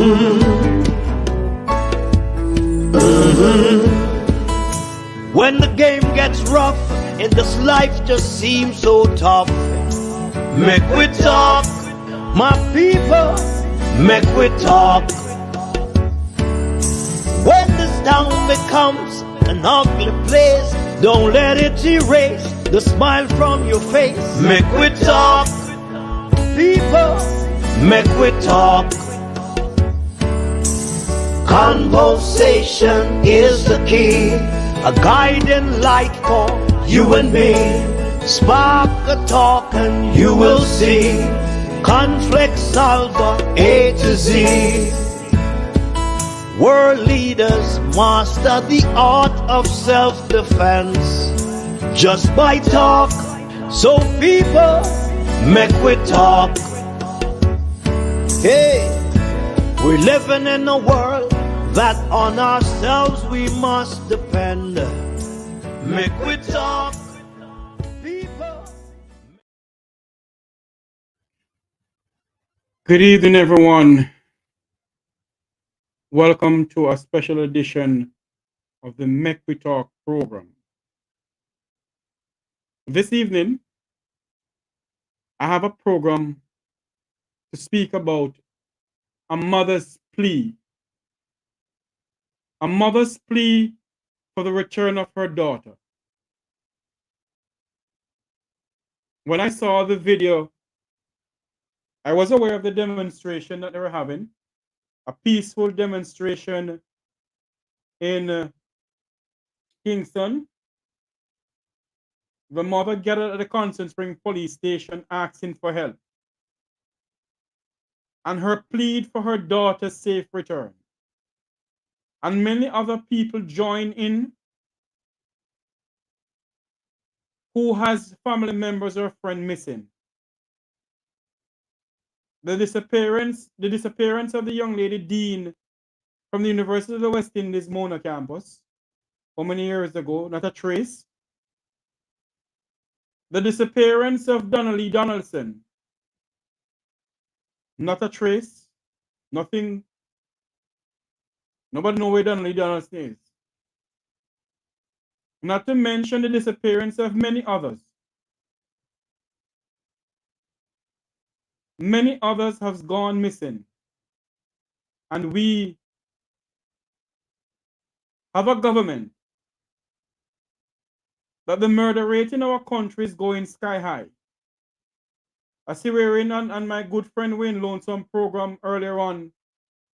When the game gets rough and this life just seems so tough, make we talk, my people, make we talk. When this town becomes an ugly place, don't let it erase the smile from your face. Make we talk, people, make we talk. Conversation is the key, a guiding light for you and me. Spark a talk and you will see. Conflict solver A to Z. World leaders master the art of self-defense just by talk. So people, make we talk. Hey, we're living in a world that on ourselves we must depend. Make we talk, people. Good evening, everyone. Welcome to a special edition of the Medikk We Talk program. This evening, I have a program to speak about a mother's plea. A mother's plea for the return of her daughter. When I saw the video, I was aware of the demonstration that they were having, a peaceful demonstration in Kingston. The mother gathered at the Constant Spring police station asking for help, and her plea for her daughter's safe return. And many other people join in who has family members or friend missing. The disappearance of the young lady Dean from the University of the West Indies Mona campus, how many years ago? Not a trace. The disappearance of Donnelly Donaldson, not a trace. Nothing. Nobody knows where Donnelly Donaldson is. Not to mention the disappearance of many others. Many others have gone missing. And we have a government that the murder rate in our country is going sky high. I see we're in on my good friend Wayne Lonesome program earlier on.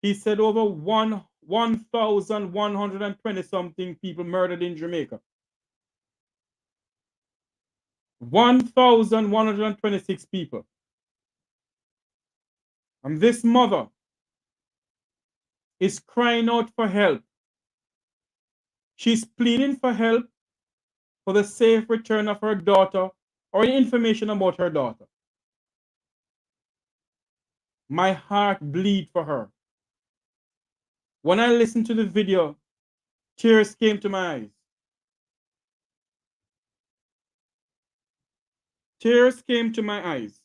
He said over 1,120 something people murdered in Jamaica. 1,126 people. And this mother is crying out for help. She's pleading for help for the safe return of her daughter or information about her daughter. My heart bleeds for her. When I listened to the video, tears came to my eyes. Tears came to my eyes.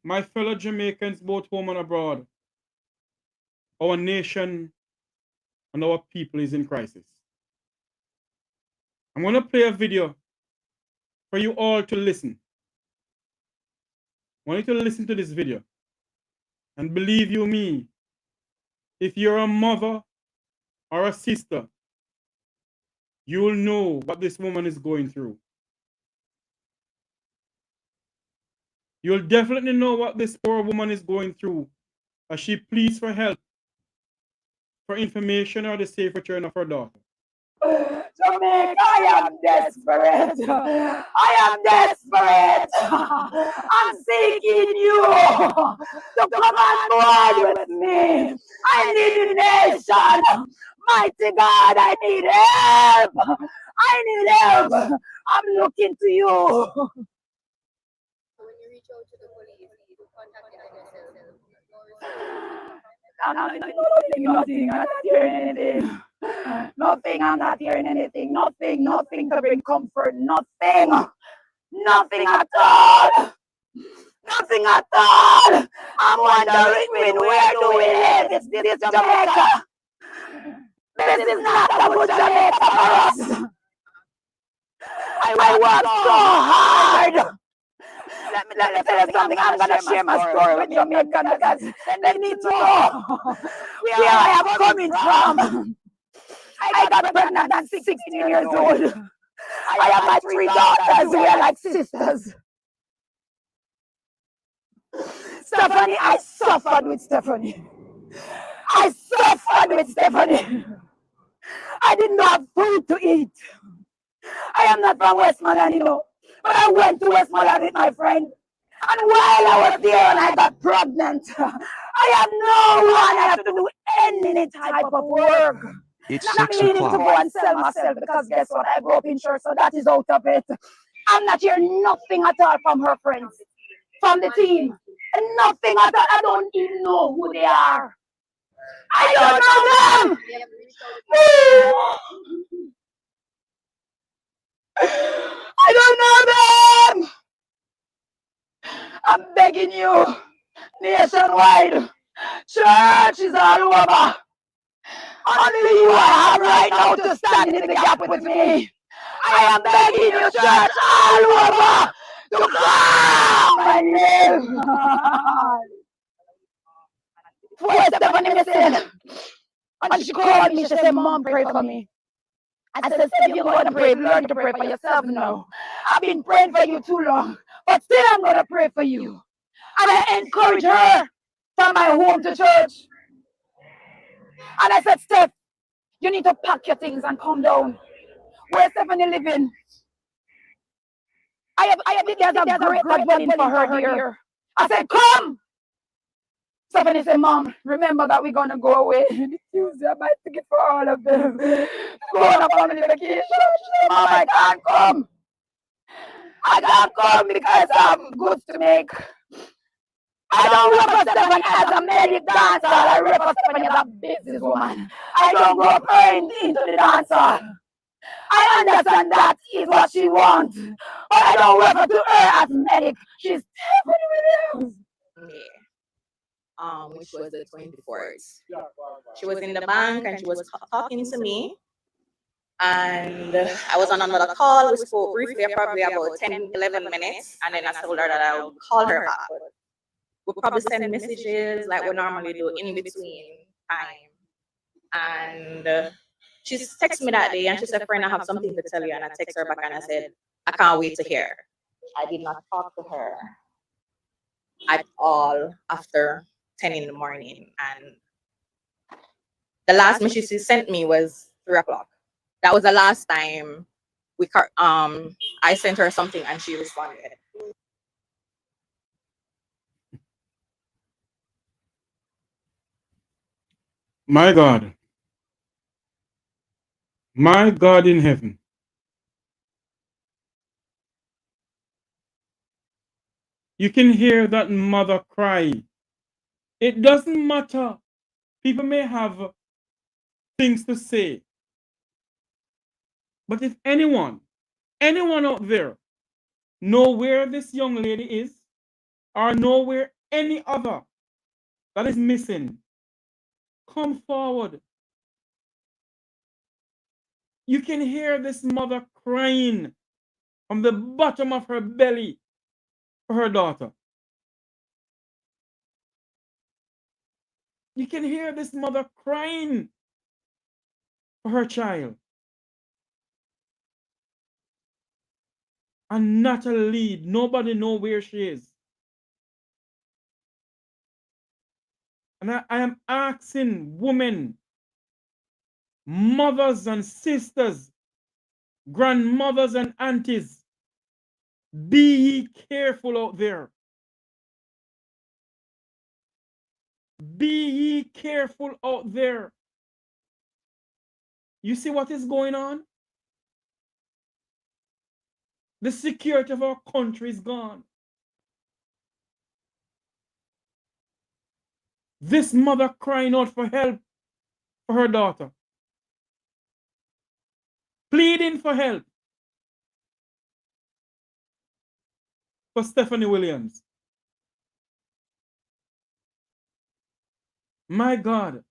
My fellow Jamaicans, both home and abroad, our nation and our people is in crisis. I'm going to play a video for you all to listen. I want you to listen to this video. And believe you me, if you're a mother or a sister, you'll know what this woman is going through. You'll definitely know what this poor woman is going through as she pleads for help, for information or the safe return of her daughter. Jamaica, I am desperate. I am desperate. I'm seeking you to come on board with me. I need a nation. Mighty God, I need help. I need help. I'm looking to you. When you reach out to the police, you contact them yourself. Nothing. I'm not hearing anything. Nothing. I'm not hearing anything. Nothing to bring comfort. Nothing at all. Nothing at all. I'm wondering where do we live? It's this Jamaica. This is not a good Jamaica for us. I worked so hard. Let me tell you something. I'm gonna share my story with Jamaican because they need to know where I am coming from. I got pregnant at 16 years old. I have my 3 daughters. We are like sisters. Stephanie, I suffered with Stephanie. I suffered with Stephanie. I didn't have food to eat. I am not from Westmoreland, you know, but I went to Westmoreland with my friend. And while I was there and I got pregnant, I have no one. I have to do any type of work. It's Not 6 meaning to o'clock. go and sell myself because guess what? I grew up in church, so that is out of it. I'm not hearing nothing at all from her friends, from the team. Nothing at all. I don't even know who they are. I don't know them. I don't know them. I'm begging you, nationwide, churches all over. Only you I have right now to stand in the gap with me. I am begging you, church all over, to come and live. Poor Stephanie missing. And she called me, she said, Mom, pray for me. I said, if you're going to pray, learn to pray for yourself now. I've been praying for you too long, but still I'm going to pray for you. And I encourage her from my home to church. And I said, Steph, you need to pack your things and come down. Where's Stephanie living? I have there's a great God waiting for her here. I said, come. Stephanie said, Mom, remember that we're going to go away. Tuesday, I buy ticket for all of them. Go on a family vacation. Mom, I can't come. I can't come because I have goods to make. I don't represent Stephanie as a Medikk dancer. I represent Stephanie as a businesswoman. I don't go up her into the dancer. I understand that is what she wants. But I don't refer to her as Medikk. She's Stephanie Williams. Which was the 24th. She was in the bank and she was talking to me. And I was on another call. We spoke briefly, probably about 10, 11 minutes. And then I told her that I would call her back. We'll probably send messages like we normally do in between time. And she texted me that day and she said, friend, I have something to tell you. And I text her back and I said, I can't wait to hear. I did not talk to her at all after 10 in the morning. And the last message she sent me was 3 o'clock. That was the last time I sent her something and she responded. My God. My God in heaven. You can hear that mother cry. It doesn't matter. People may have things to say. But if anyone out there know where this young lady is, or know where any other that is missing, come forward. You can hear this mother crying from the bottom of her belly for her daughter. You can hear this mother crying for her child. And not a lead. Nobody know where she is. And I am asking women, mothers and sisters, grandmothers and aunties, be ye careful out there. Be ye careful out there. You see what is going on? The security of our country is gone. This mother crying out for help for her daughter. Pleading for help for Stephanie Williams. My God,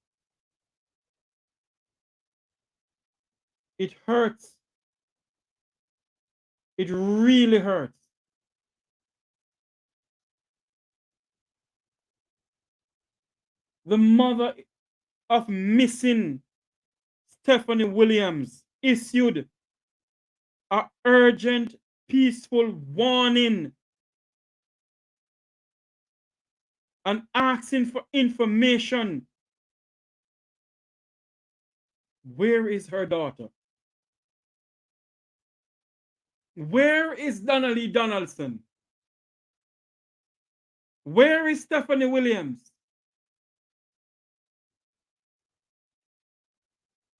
it hurts. It really hurts. The mother of missing Stephanie Williams issued an urgent, peaceful warning and asking for information. Where is her daughter? Where is Donnelly Donaldson? Where is Stephanie Williams?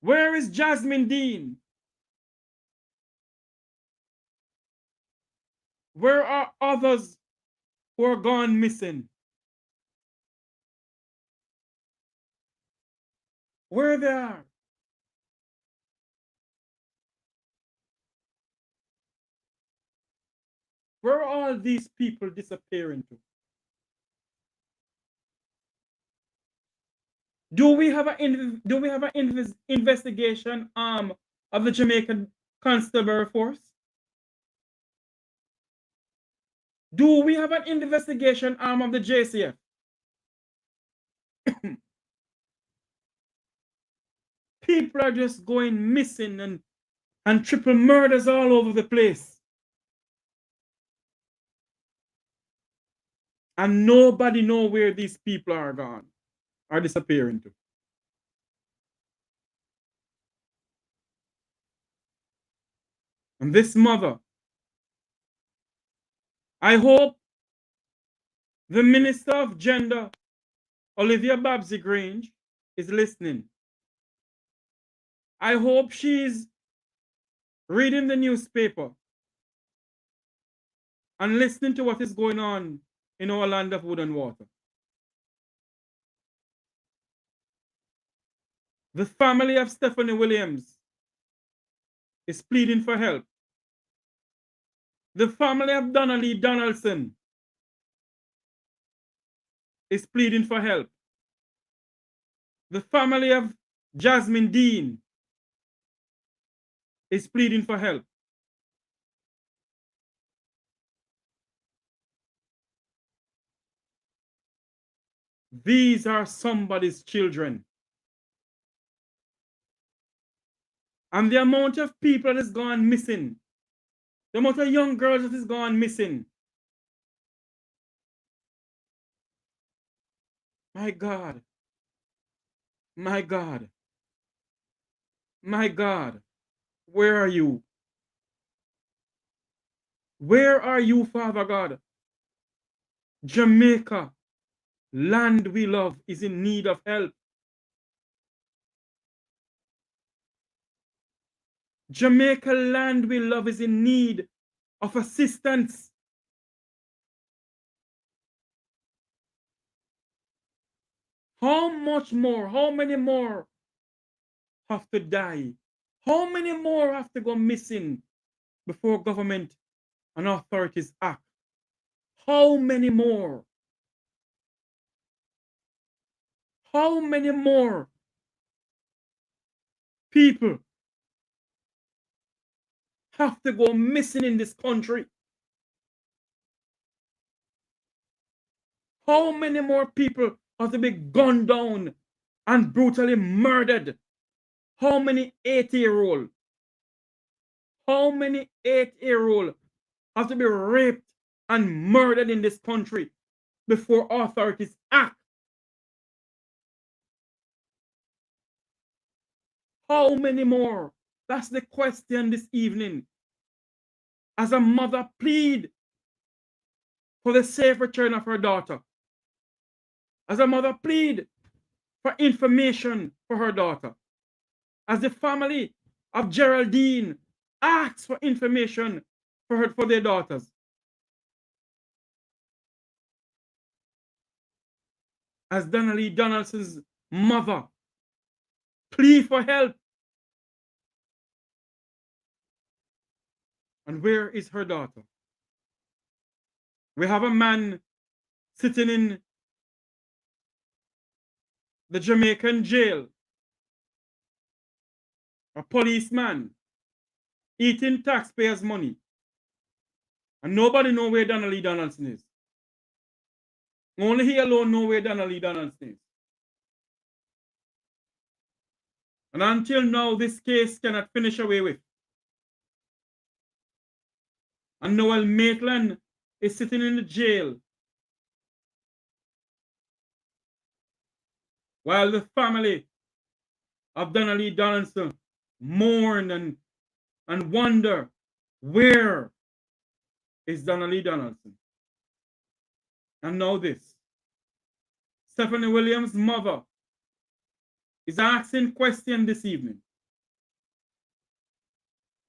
Where is Jasmine Dean? Where are others who are gone missing? Where they are? Where are all these people disappearing to? Do we have an investigation arm of the Jamaican Constabulary Force? Do we have an investigation arm of the JCF? People are just going missing and triple murders all over the place. And nobody knows where these people are gone, are disappearing to. And this mother, I hope the Minister of Gender, Olivia Babsy Grange, is listening. I hope she's reading the newspaper and listening to what is going on in our land of wood and water. The family of Stephanie Williams is pleading for help. The family of Donnelly Donaldson is pleading for help. The family of Jasmine Dean is pleading for help. These are somebody's children. And the amount of people that has gone missing, the amount of young girls that has gone missing. My God. My God. My God. Where are you? Where are you, Father God? Jamaica, land we love, is in need of help. Jamaica, land we love, is in need of assistance. How much more? How many more have to die? How many more have to go missing before government and authorities act? How many more? How many more people have to go missing in this country? How many more people have to be gunned down and brutally murdered? How many 80-year-old? How many 8-year-old have to be raped and murdered in this country before authorities act? How many more? That's the question this evening. As a mother plead for the safe return of her daughter. As a mother plead for information for her daughter. As the family of Geraldine asks for information for their daughters. As Donnelly Donaldson's mother plead for help. And where is her daughter? We have a man sitting in the Jamaican jail, a policeman eating taxpayers' money, and nobody know where Donald Lee Donaldson is. Only he alone know where Donald Lee Donaldson is. And until now, this case cannot finish away with. And Noel Maitland is sitting in the jail while the family of Donald Lee Donaldson mourn and wonder, where is Donald Lee Donaldson? And now this. Stephanie Williams' mother is asking questions this evening.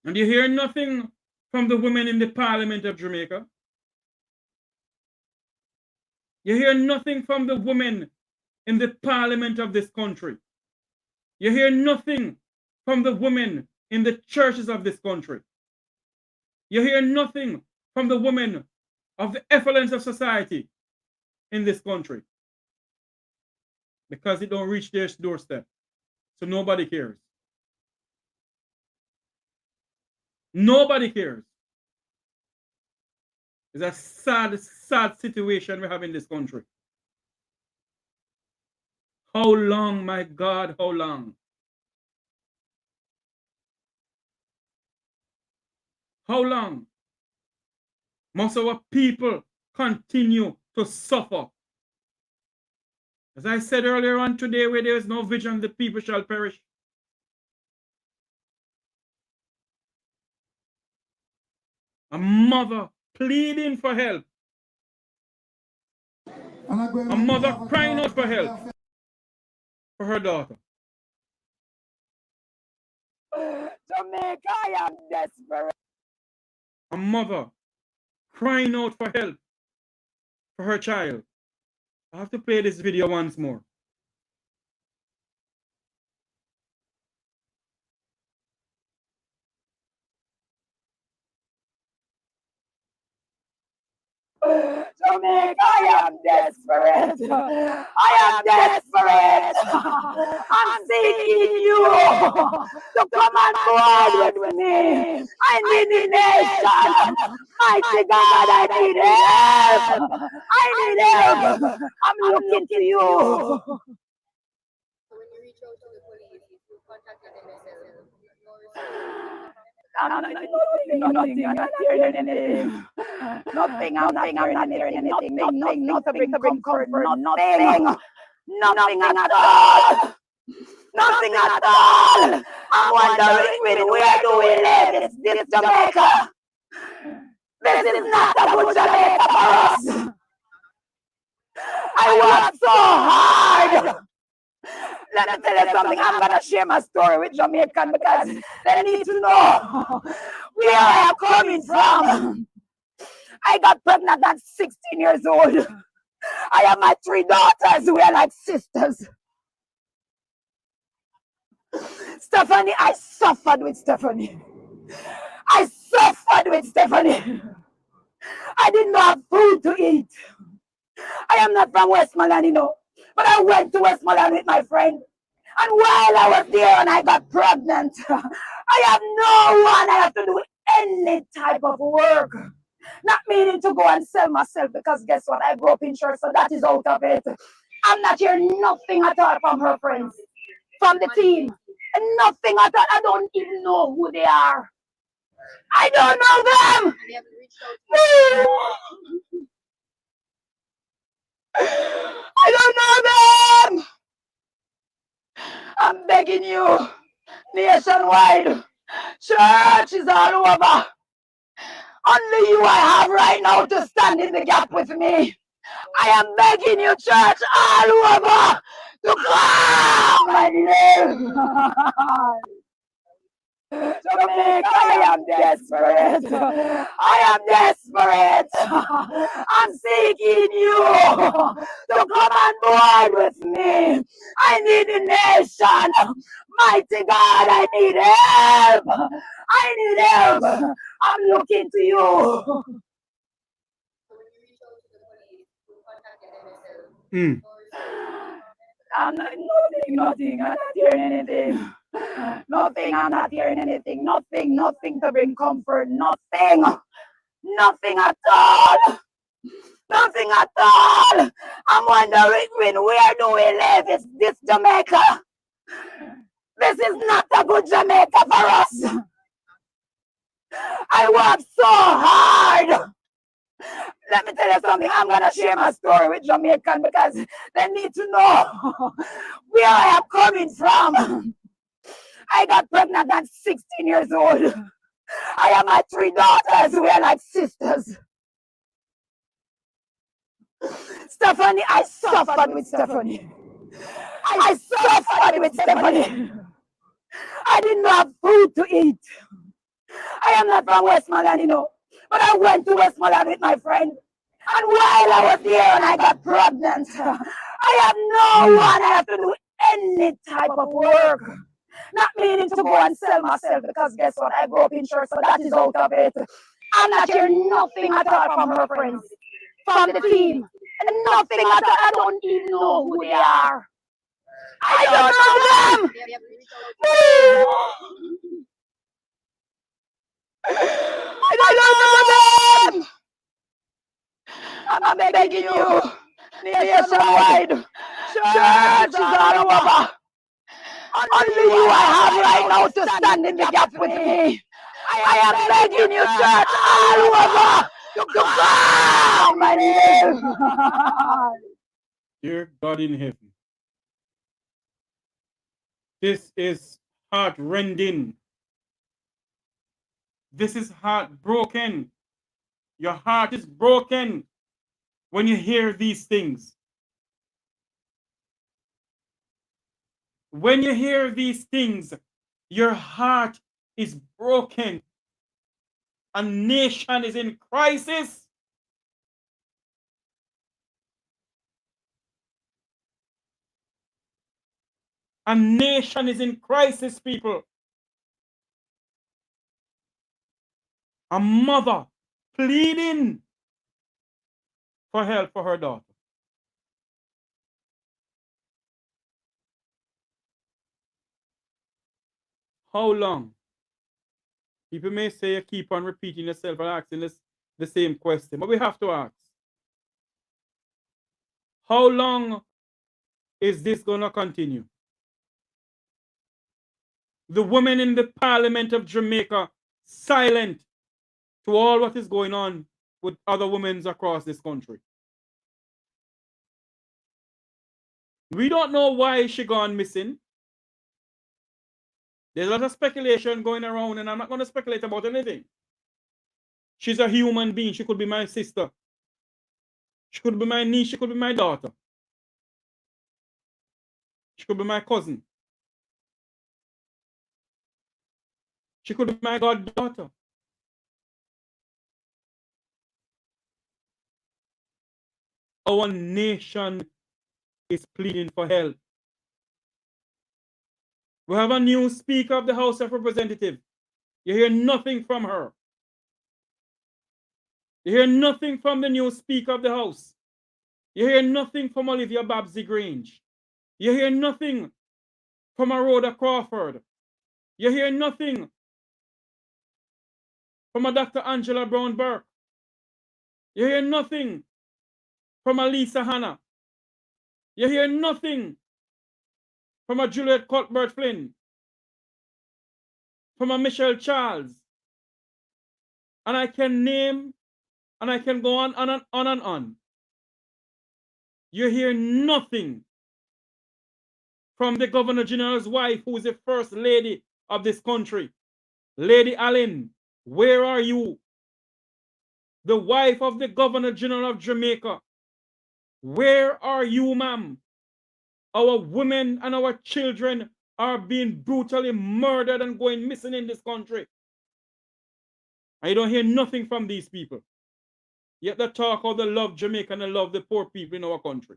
And you hear nothing from the women in the Parliament of Jamaica. You hear nothing from the women in the Parliament of this country. You hear nothing from the women in the churches of this country. You hear nothing from the women of the effluence of society in this country. Because it don't reach their doorstep. So nobody cares. Nobody cares. It's a sad, sad situation we have in this country. How long, my God, how long? How long must our people continue to suffer? As I said earlier on today, where there is no vision, the people shall perish. A mother pleading for help. A mother crying out for help for her daughter. Jamaica, I am desperate. A mother crying out for help for her child. I have to play this video once more. Jamaica, I am desperate. I am desperate. I'm seeking you to come on board with me. I need the nation. Mighty God, I need help. I need help. I'm looking to you. So when you reach out to the police, you contacted them yourself. No response. I'm not hearing anything. Nothing, I'm not hearing anything. Nothing to bring comfort. Nothing at all. Nothing at all. I'm wondering, where do we live? Is this Jamaica? This is not a good Jamaica for us. I worked so hard. Let me tell you something. I'm going to share my story with Jamaican because they need to know where I am coming from. I got pregnant at 16 years old. I have my 3 daughters who are like sisters. Stephanie, I suffered with Stephanie. I didn't have food to eat. I am not from Westmoreland, you know. But I went to Westmoreland with my friend. And while I was there and I got pregnant, I have no one. I have to do any type of work. Not meaning to go and sell myself because guess what? I grew up in church, so that is out of it. I'm not hearing nothing at all from her friends, from the team. And nothing at all. I don't even know who they are. I don't know them. They haven't reached out to you. I don't know them. I'm begging you, nationwide, churches all over. Only you I have right now to stand in the gap with me. I am begging you, church all over, to come and live. Jamaica, I am desperate. I'm seeking you to come on board with me. I need a nation. Mighty God, I need help. I'm looking to you. So when you reach out to the police, you contacted them yourself. Mm. No response. Nothing. I'm not hearing anything. Nothing. I'm not hearing anything. Nothing to bring comfort. Nothing. Nothing at all. Nothing at all. I'm wondering where do we live? Is this Jamaica? This is not a good Jamaica for us. I worked so hard. Let me tell you something. I'm going to share my story with Jamaican because they need to know where I am coming from. I got pregnant at 16 years old. I have my 3 daughters. We are like sisters. Stephanie, I suffered with Stephanie. I suffered with Stephanie. I didn't have food to eat. I am not from Westmoreland, you know, but I went to Westmoreland with my friend. And while I was there and I got pregnant, I have no one. I have to do any type of work. Not meaning to go and sell myself because guess what? I grew up in church, so that is out of it. I'm not hearing nothing at all from her friends, from the team. And nothing at all. I don't even know who they are. I don't know them. I don't know them. I'm begging you, nationwide, churches all over. Only you I have right now to stand in the gap with me. I am begging you, church all over, to call my name. Dear God in heaven, this is heart-rending. This is heartbroken. Your heart is broken when you hear these things. When you hear these things, your heart is broken. A nation is in crisis. A nation is in crisis, people. A mother pleading for help for her daughter. How long? People may say you keep on repeating yourself and asking the same question, but we have to ask. How long is this going to continue? The women in the Parliament of Jamaica silent to all what is going on with other women across this country. We don't know why she gone missing. There's a lot of speculation going around, and I'm not going to speculate about anything. She's a human being. She could be my sister. She could be my niece. She could be my daughter. She could be my cousin. She could be my goddaughter. Our nation is pleading for help. We have a new Speaker of the House of Representatives. You hear nothing from her. You hear nothing from the new Speaker of the House. You hear nothing from Olivia Babsy Grange. You hear nothing from a Rhoda Crawford. You hear nothing from a Dr. Angela Brown Burke. You hear nothing from a Lisa Hanna. You hear nothing from a Juliet Cuthbert Flynn. From a Michelle Charles. And I can name and I can go on and on. You hear nothing from the Governor General's wife, who is the First Lady of this country. Lady Allen, where are you? The wife of the Governor General of Jamaica. Where are you, ma'am? Our women and our children are being brutally murdered and going missing in this country. I don't hear nothing from these people. Yet they talk how they love Jamaica and they love the poor people in our country.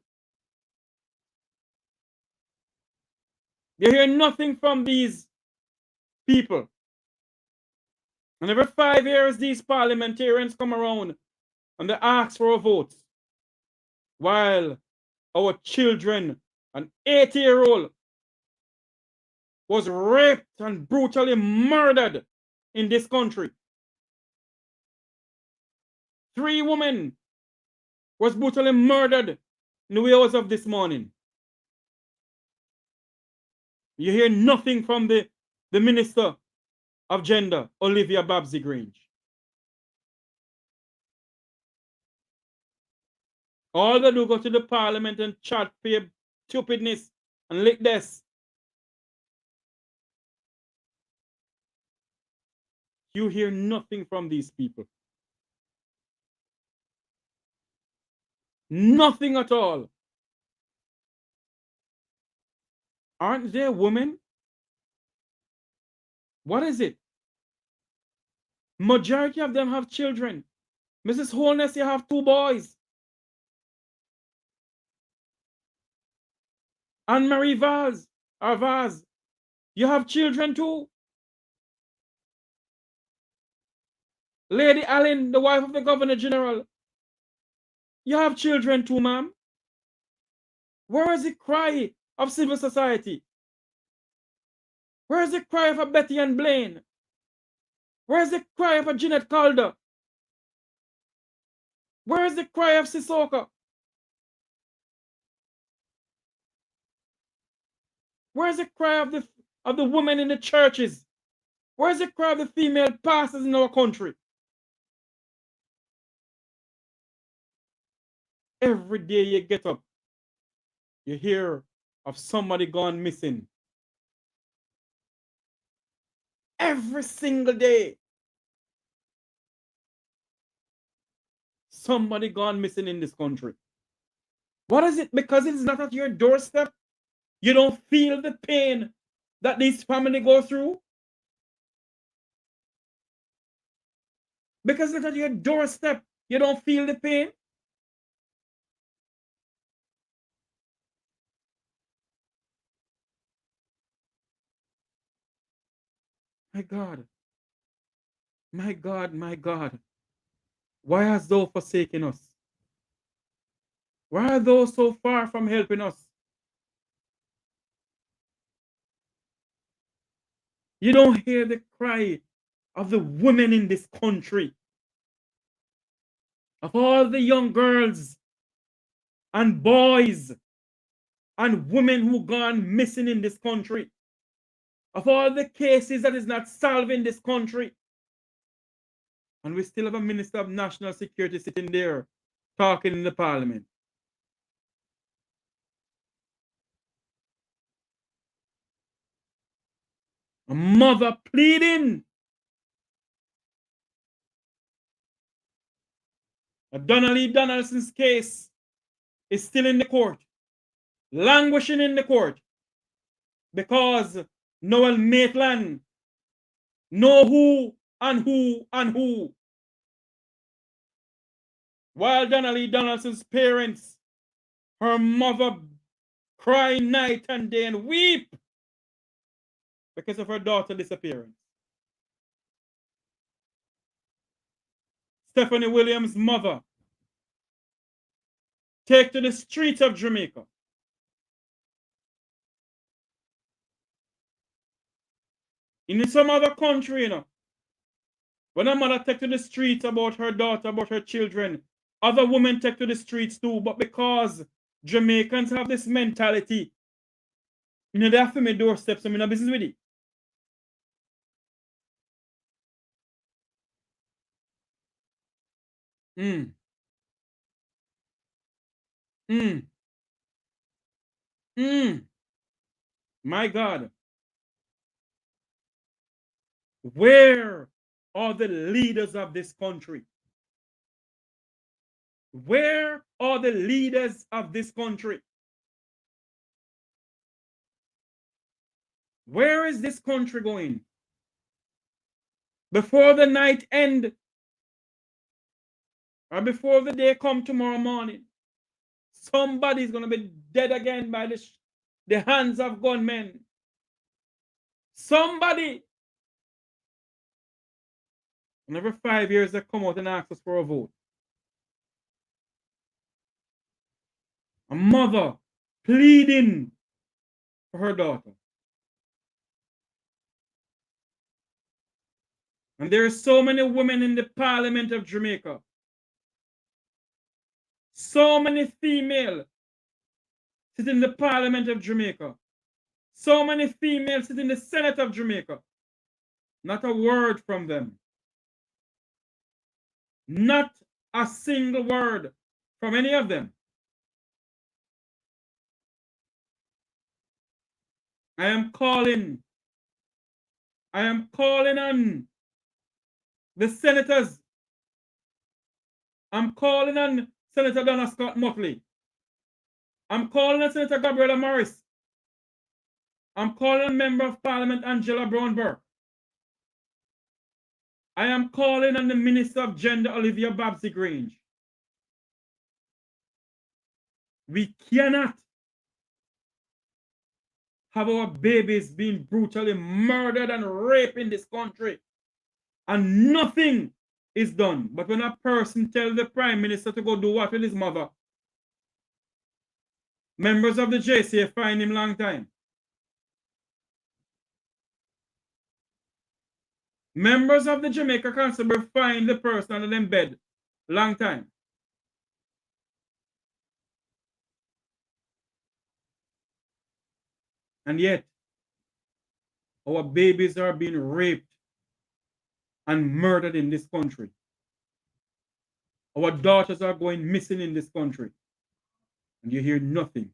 You hear nothing from these people. And every 5 years, these parliamentarians come around and they ask for a vote. While our children An 80-year-old was raped and brutally murdered in this country. 3 women was brutally murdered in the hours of this morning. You hear nothing from the Minister of Gender, Olivia Babsy Grange. All they do go to the parliament and chat for your stupidness and lick this. You hear nothing from these people. Nothing at all. Aren't they women? What is it? Majority of them have children. Mrs. Holness, you have 2 boys. Anne-Marie Vaz, you have children too. Lady Allen, the wife of the Governor General, you have children too, ma'am. Where is the cry of civil society? Where is the cry of a Betty and Blaine? Where is the cry of a Jeanette Calder? Where is the cry of Sissoko? Where is the cry of the women in the churches? Where is the cry of the female pastors in our country? Every day you get up, you hear of somebody gone missing. Every single day, somebody gone missing in this country. What is it? Because it's not at your doorstep. You don't feel the pain that these families go through. Because it's at your doorstep. You don't feel the pain. My God. My God, my God. Why hast thou forsaken us? Why are thou so far from helping us? You don't hear the cry of the women in this country, of all the young girls and boys and women who gone missing in this country, of all the cases that is not solved in this country. And we still have a Minister of National Security sitting there talking in the parliament. A mother pleading. A Donnelly Donaldson's case is still in the court, languishing in the court, because Noel Maitland know who and who and who. While Donnelly Donaldson's parents, her mother, cry night and day and weep because of her daughter's disappearance. Stephanie Williams' mother take to the streets of Jamaica. In some other country, when a mother take to the streets about her daughter, about her children, other women take to the streets too. But because Jamaicans have this mentality, they have to make doorsteps, so I'm in a business with it. My God. Where are the leaders of this country? Where are the leaders of this country? Where is this country going? Before the night end, or before the day come tomorrow morning, somebody's going to be dead again by the hands of gunmen. Somebody. And every 5 years they come out and ask us for a vote. A mother pleading for her daughter. And there are so many women in the Parliament of Jamaica. So many females sit in the Parliament of Jamaica. So many females sit in the Senate of Jamaica. Not a word from them. Not a single word from any of them. I am calling on the senators. I'm calling on Senator Donna Scott Muckley. I'm calling on Senator Gabriella Morris. I'm calling on Member of Parliament Angela Brown-Burke. I am calling on the Minister of Gender Olivia Babsy-Grange. We cannot have our babies being brutally murdered and raped in this country, and nothing is done. But when a person tells the Prime Minister to go do what with his mother, members of the JCA find him long time. Members of the Jamaica Constable find the person under them bed long time. And yet, our babies are being raped and murdered in this country. Our daughters are going missing in this country. And you hear nothing.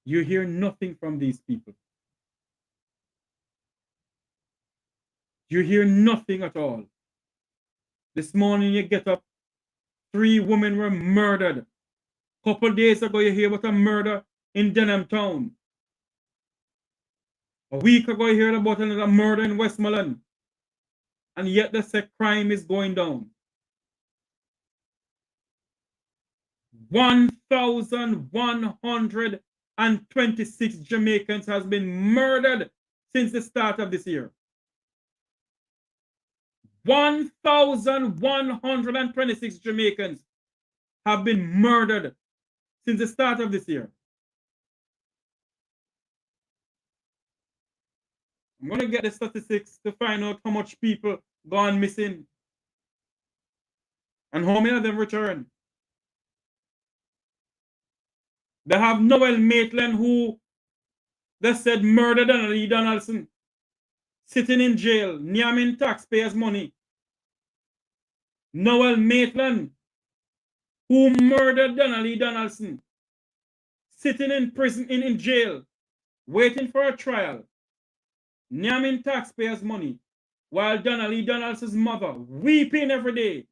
You hear nothing from these people. You hear nothing at all. This morning you get up, 3 women were murdered. Couple days ago you hear about a murder in Denham Town. A week ago you heard about another murder in Westmoreland. And yet they say crime is going down. 1,126 Jamaicans has been murdered since the start of this year. 1,126 Jamaicans have been murdered since the start of this year. I'm going to get the statistics to find out how much people gone missing and how many of them return. They have Noel Maitland, who they said murdered Donnelly Donaldson, sitting in jail, yamming taxpayers' money. Noel Maitland, who murdered Donnelly Donaldson, sitting in prison, in jail, waiting for a trial, yamming taxpayers' money, while Donnelly Donaldson's mother weeping every day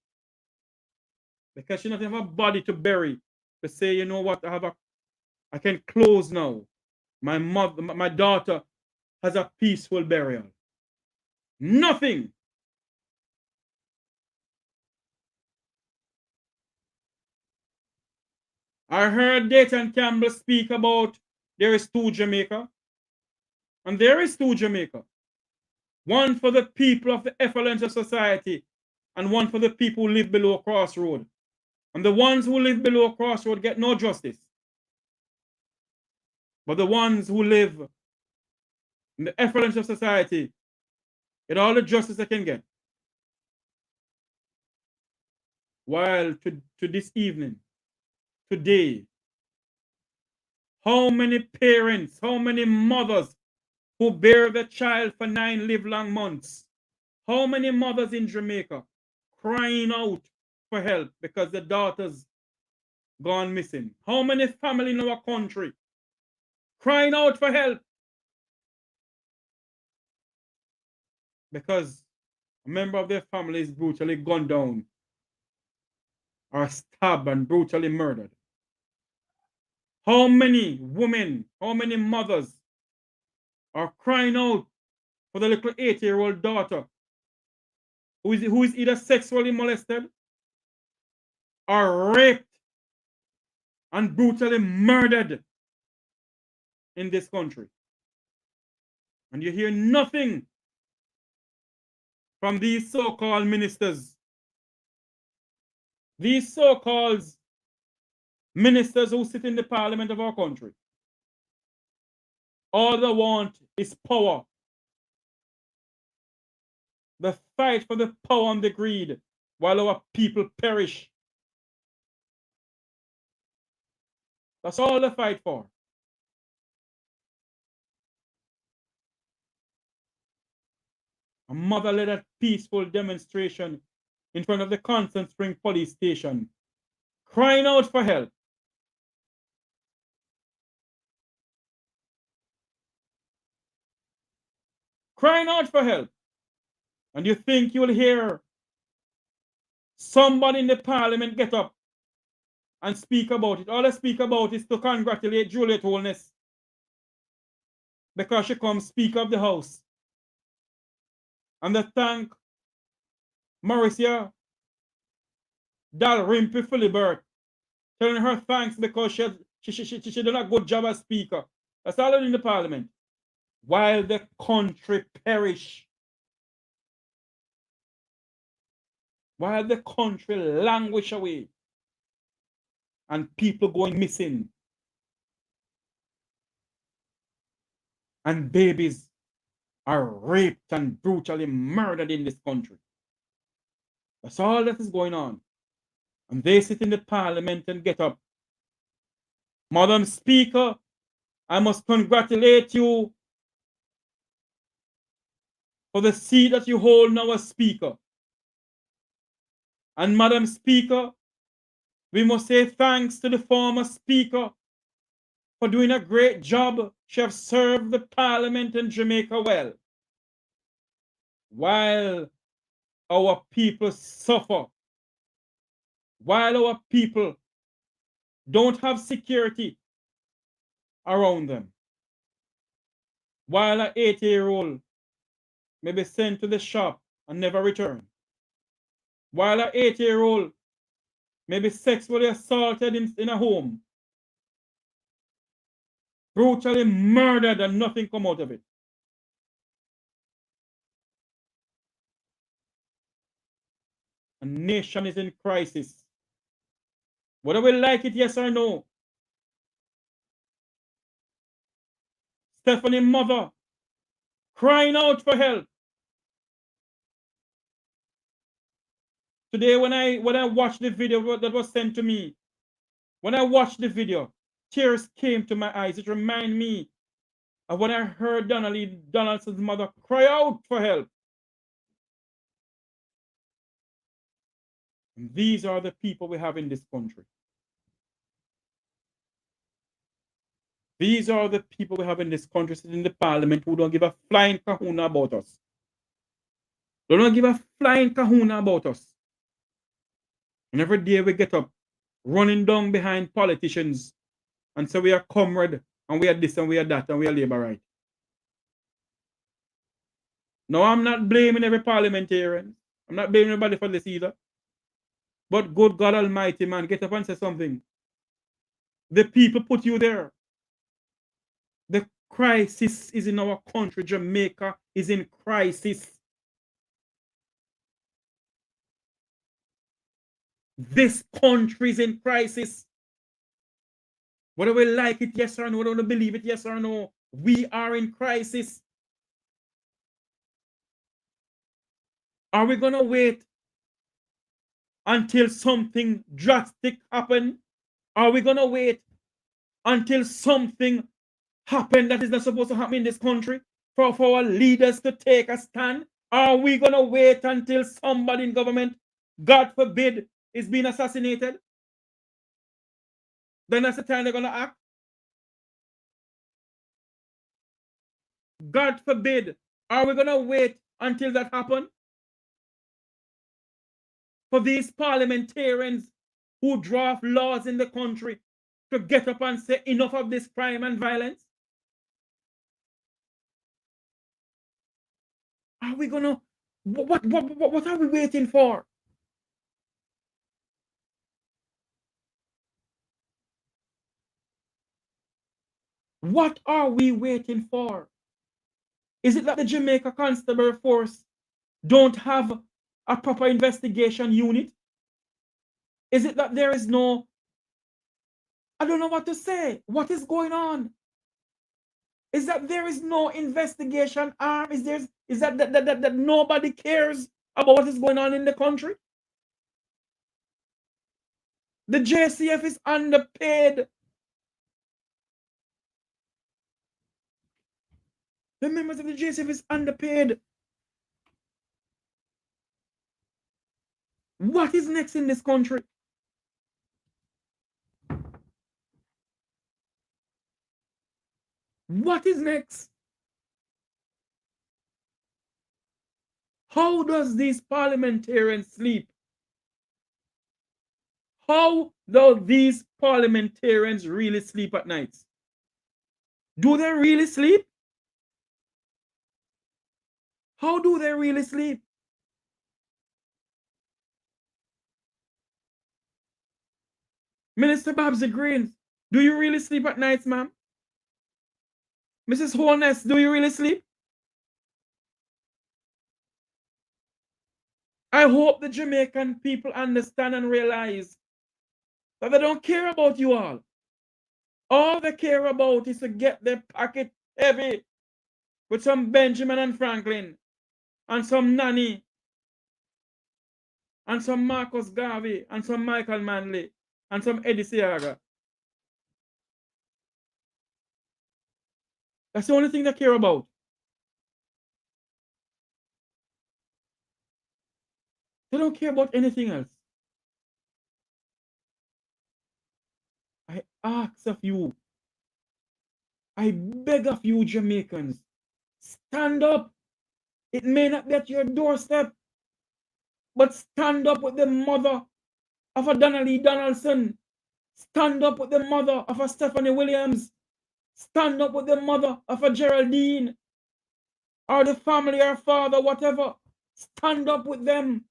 because she doesn't have a body to bury, to say, you know what, I can close now. My daughter has a peaceful burial. Nothing. I heard Dayton Campbell speak about there is 2 Jamaica. And there is 2 Jamaica. One for the people of the effluent of society and one for the people who live below Crossroad. And the ones who live below Crossroad get no justice. But the ones who live in the effluent of society get all the justice they can get. While to this evening, today, how many parents, how many mothers who bear the child for 9 livelong months, how many mothers in Jamaica crying out for help because their daughters gone missing? How many families in our country crying out for help because a member of their family is brutally gunned down or stabbed and brutally murdered? How many women, how many mothers are crying out for the little 8-year-old daughter who is either sexually molested or raped and brutally murdered in this country? And you hear nothing from these so-called ministers. These so-called ministers who sit in the parliament of our country. All they want is power. The fight for the power and the greed while our people perish. That's all they fight for. A mother led a peaceful demonstration in front of the Constant Spring police station, crying out for help. Crying out for help. And you think you'll hear somebody in the parliament get up and speak about it? All they speak about is to congratulate Juliet Holness because she comes Speaker of the House. And they thank Mauricia Dalrympe Philibert, telling her thanks because she done a good job as Speaker. That's all in the parliament. While the country perish. While the country languish away. And people going missing. And babies are raped and brutally murdered in this country. That's all that is going on. And they sit in the parliament and get up. Madam Speaker, I must congratulate you for the seat that you hold now as Speaker. And Madam Speaker, we must say thanks to the former Speaker for doing a great job. She has served the Parliament in Jamaica well. While our people suffer, while our people don't have security around them, while an 80-year-old may be sent to the shop and never return, while an 80-year-old may be sexually assaulted in a home, brutally murdered and nothing come out of it. A nation is in crisis. Whether we like it, yes or no. Stephanie mother crying out for help. Today when I watched the video that was sent to me, when I watched the video, tears came to my eyes. It reminded me of when I heard Donaldson's mother cry out for help. And these are the people we have in this country. These are the people we have in this country sitting in the parliament who don't give a flying kahuna about us. They don't give a flying kahuna about us. And every day we get up running down behind politicians and say we are comrade and we are this and we are that and we are labor right. No, I'm not blaming every parliamentarian. I'm not blaming anybody for this either. But good God Almighty, man, get up and say something. The people put you there. The crisis is in our country. Jamaica is in crisis. This country is in crisis. Whether we like it, yes or no, whether we believe it, yes or no, we are in crisis. Are we going to wait until something drastic happens? Are we going to wait until something happens that is not supposed to happen in this country for our leaders to take a stand? Are we going to wait until somebody in government, God forbid, is being assassinated? Then that's the time they're going to act. God forbid. Are we going to wait until that happens? For these parliamentarians who draft laws in the country to get up and say enough of this crime and violence? Are we going to, what are we waiting for? What are we waiting for? Is it that the Jamaica Constable Force don't have a proper investigation unit? Is it that there is no I don't know what to say. What is going on? Is that there is no investigation arm? Is that nobody cares about what is going on in the country? The JCF is underpaid. The members of the JCF is underpaid. What is next in this country? What is next? How does these parliamentarians sleep? How do these parliamentarians really sleep at night? Do they really sleep? How do they really sleep? Minister Babsy Greens, do you really sleep at nights, ma'am? Mrs. Holness, do you really sleep? I hope the Jamaican people understand and realize that they don't care about you all. All they care about is to get their pocket heavy with some Benjamin and Franklin and some Nanny and some Marcus Garvey and some Michael Manley and some Eddie Seaga. That's the only thing they care about. They don't care about anything else. I ask of you, I beg of you, Jamaicans, stand up. It may not be at your doorstep, but stand up with the mother of a Donnelly Donaldson. Stand up with the mother of a Stephanie Williams. Stand up with the mother of a Geraldine, or the family or father, whatever. Stand up with them.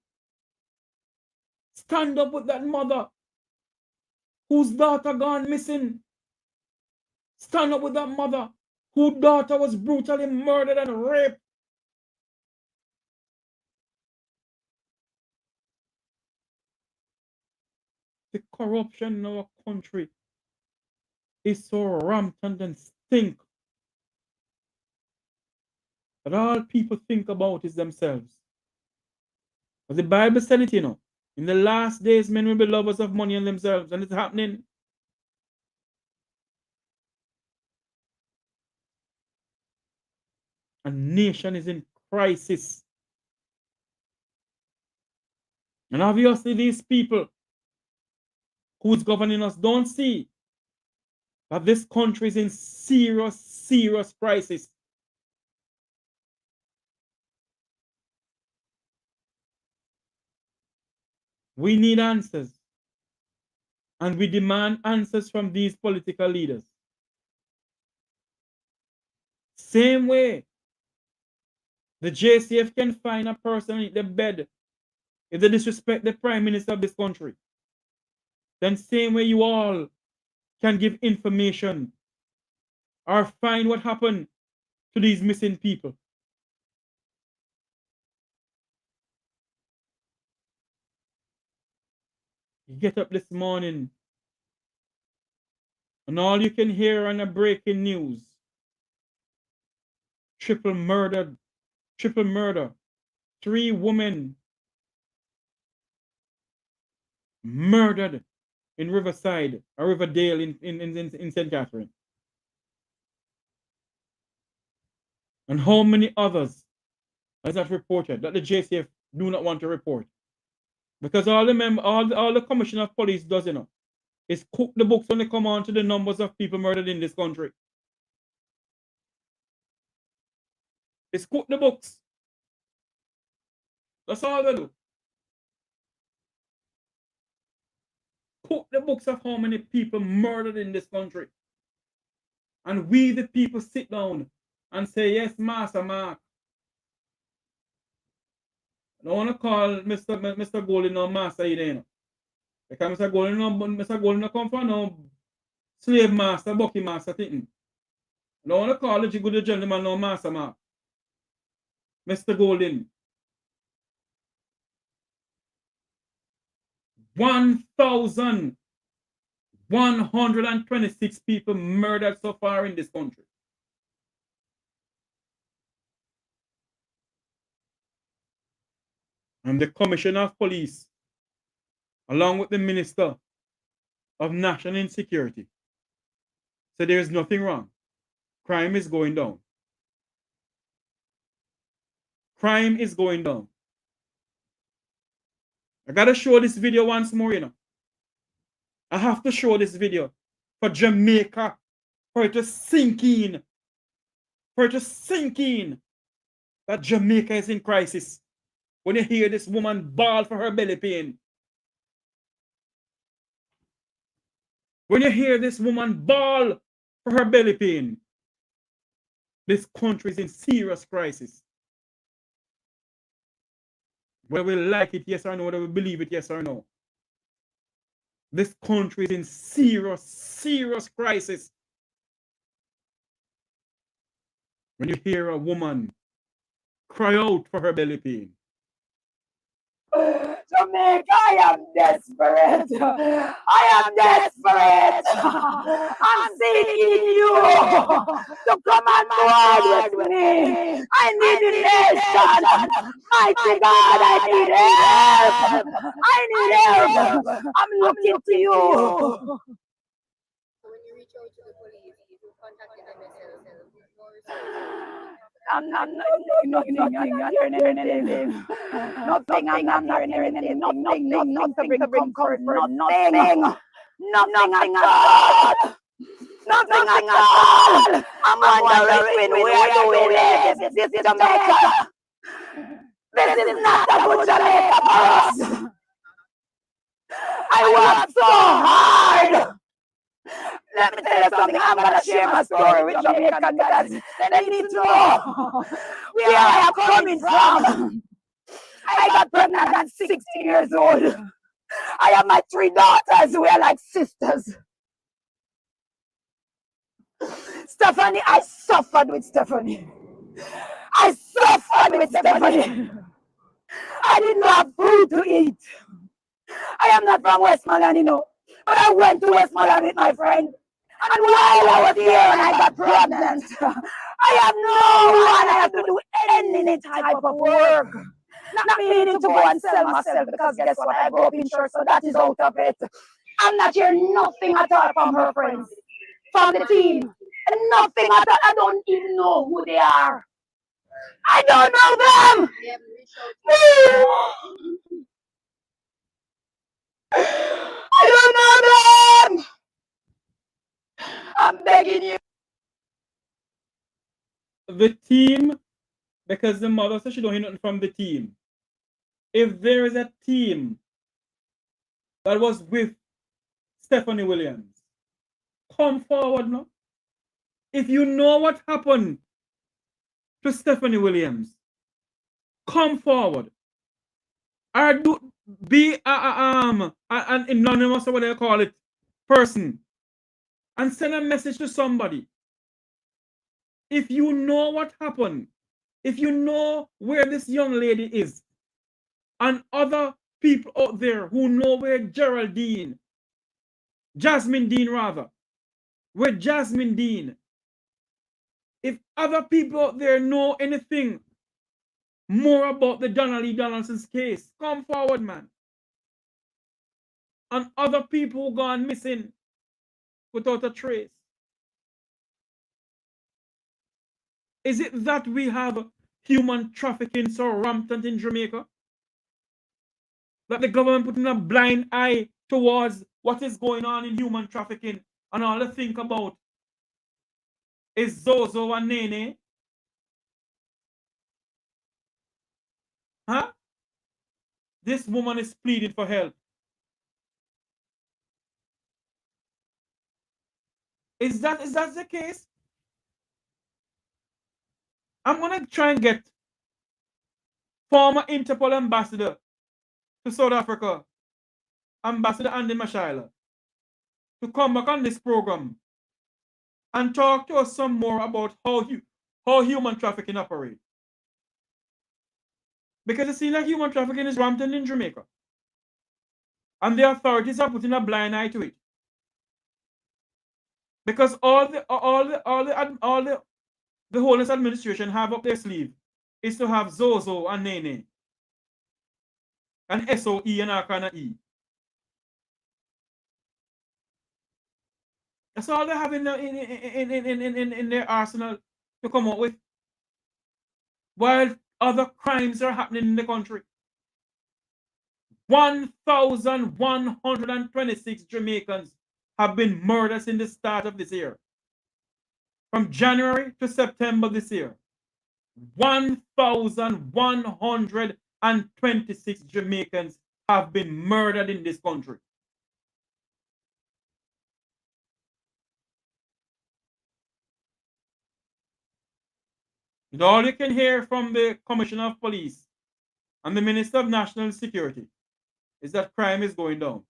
Stand up with that mother whose daughter gone missing. Stand up with that mother whose daughter was brutally murdered and raped. The corruption in our country is so rampant and stink that all people think about is themselves. But the Bible said it, in the last days, men will be lovers of money and themselves, and it's happening. A nation is in crisis. And obviously, these people who's governing us don't see that this country is in serious, serious crisis. We need answers. And we demand answers from these political leaders. Same way, the JCF can find a person in the bed if they disrespect the Prime Minister of this country. Then same way you all can give information or find what happened to these missing people. You get up this morning and all you can hear on the breaking news, triple murder, 3 women murdered in Riverside or Riverdale in St. Catherine. And how many others has that reported that the JCF do not want to report? Because all the commissioner of police does, is cook the books when they come on to the numbers of people murdered in this country. It's cook the books. That's all they do. Cook the books of how many people murdered in this country. And we, the people, sit down and say, yes, Master Mark. I don't want to call Mr. Golden no master, because Mr. Golden no come from no slave master, bucky master thing. I don't want to call the good gentleman no Master Mark. Mr. Golden. 1,000 126 people murdered so far in this country. And the Commissioner of Police, along with the Minister of National Insecurity, said there is nothing wrong. Crime is going down. Crime is going down. I gotta show this video once more, you know. I have to show this video for Jamaica, for it to sink in, that Jamaica is in crisis. When you hear this woman bawl for her belly pain, when you hear this woman bawl for her belly pain, this country is in serious crisis. Whether we like it, yes or no, whether we believe it, yes or no. This country is in serious crisis. When you hear a woman cry out for her belly pain. Jamaica, I am desperate. I am desperate. I'm seeking you to come on board with me. I need a nation. Mighty God, I need help. I need help. I'm looking to you. So when you reach out to the police, you contacted them yourself. No response. I'm not nothing. I'm not hearing anything. Nothing. I'm not hearing anything. Nothing to bring comfort. Nothing at all. Nothing at all. I'm wondering where do we live? This is Jamaica. This is not a good Jamaica for us. I worked so hard. Let me tell you something. I'm gonna share my story with Jamaican because they need to know where I am coming from. I got pregnant at 16 years old. I have my 3 daughters who are like sisters. Stephanie, I suffered with Stephanie. I didn't have food to eat. I am not from Westmoreland, you know. But I went to Westmoreland with my friend. And while I was here and I got pregnant, I have no one. I have to do any type of work. Not meaning to go and sell myself because guess what? I grew up in church, so that is out of it. I'm not hearing nothing at all from her friends, from the team. Nothing at all. I don't even know who they are. I don't know them. They haven't reached out to you. I don't know them. I'm begging you. The team, because the mother said she don't hear nothing from the team. If there is a team that was with Stephanie Williams, come forward now. If you know what happened to Stephanie Williams, come forward. Or be an anonymous or whatever you call it person and send a message to somebody. If you know what happened, if you know where this young lady is, and other people out there who know where Jasmine Dean, where Jasmine Dean, if other people out there know anything more about the Donnelly Donaldson's case, come forward, man. And other people who gone missing without a trace. Is it that we have human trafficking so rampant in Jamaica that the government putting a blind eye towards what is going on in human trafficking, and all they think about is Zozo and Nene? Huh? This woman is pleading for help. Is that the case? I'm gonna try and get former Interpol ambassador to South Africa, Ambassador Andy Mashaila, to come back on this program and talk to us some more about how human trafficking operates. Because it seems like human trafficking is rampant in Jamaica. And the authorities are putting a blind eye to it. Because the Holiness administration have up their sleeve is to have Zozo and Nene and SOE and Arcana E. That's all they have in their arsenal to come up with. While other crimes are happening in the country. 1,126 Jamaicans have been murdered since the start of this year. From January to September this year. 1,126 Jamaicans have been murdered in this country. And all you can hear from the Commissioner of Police and the Minister of National Security is that crime is going down.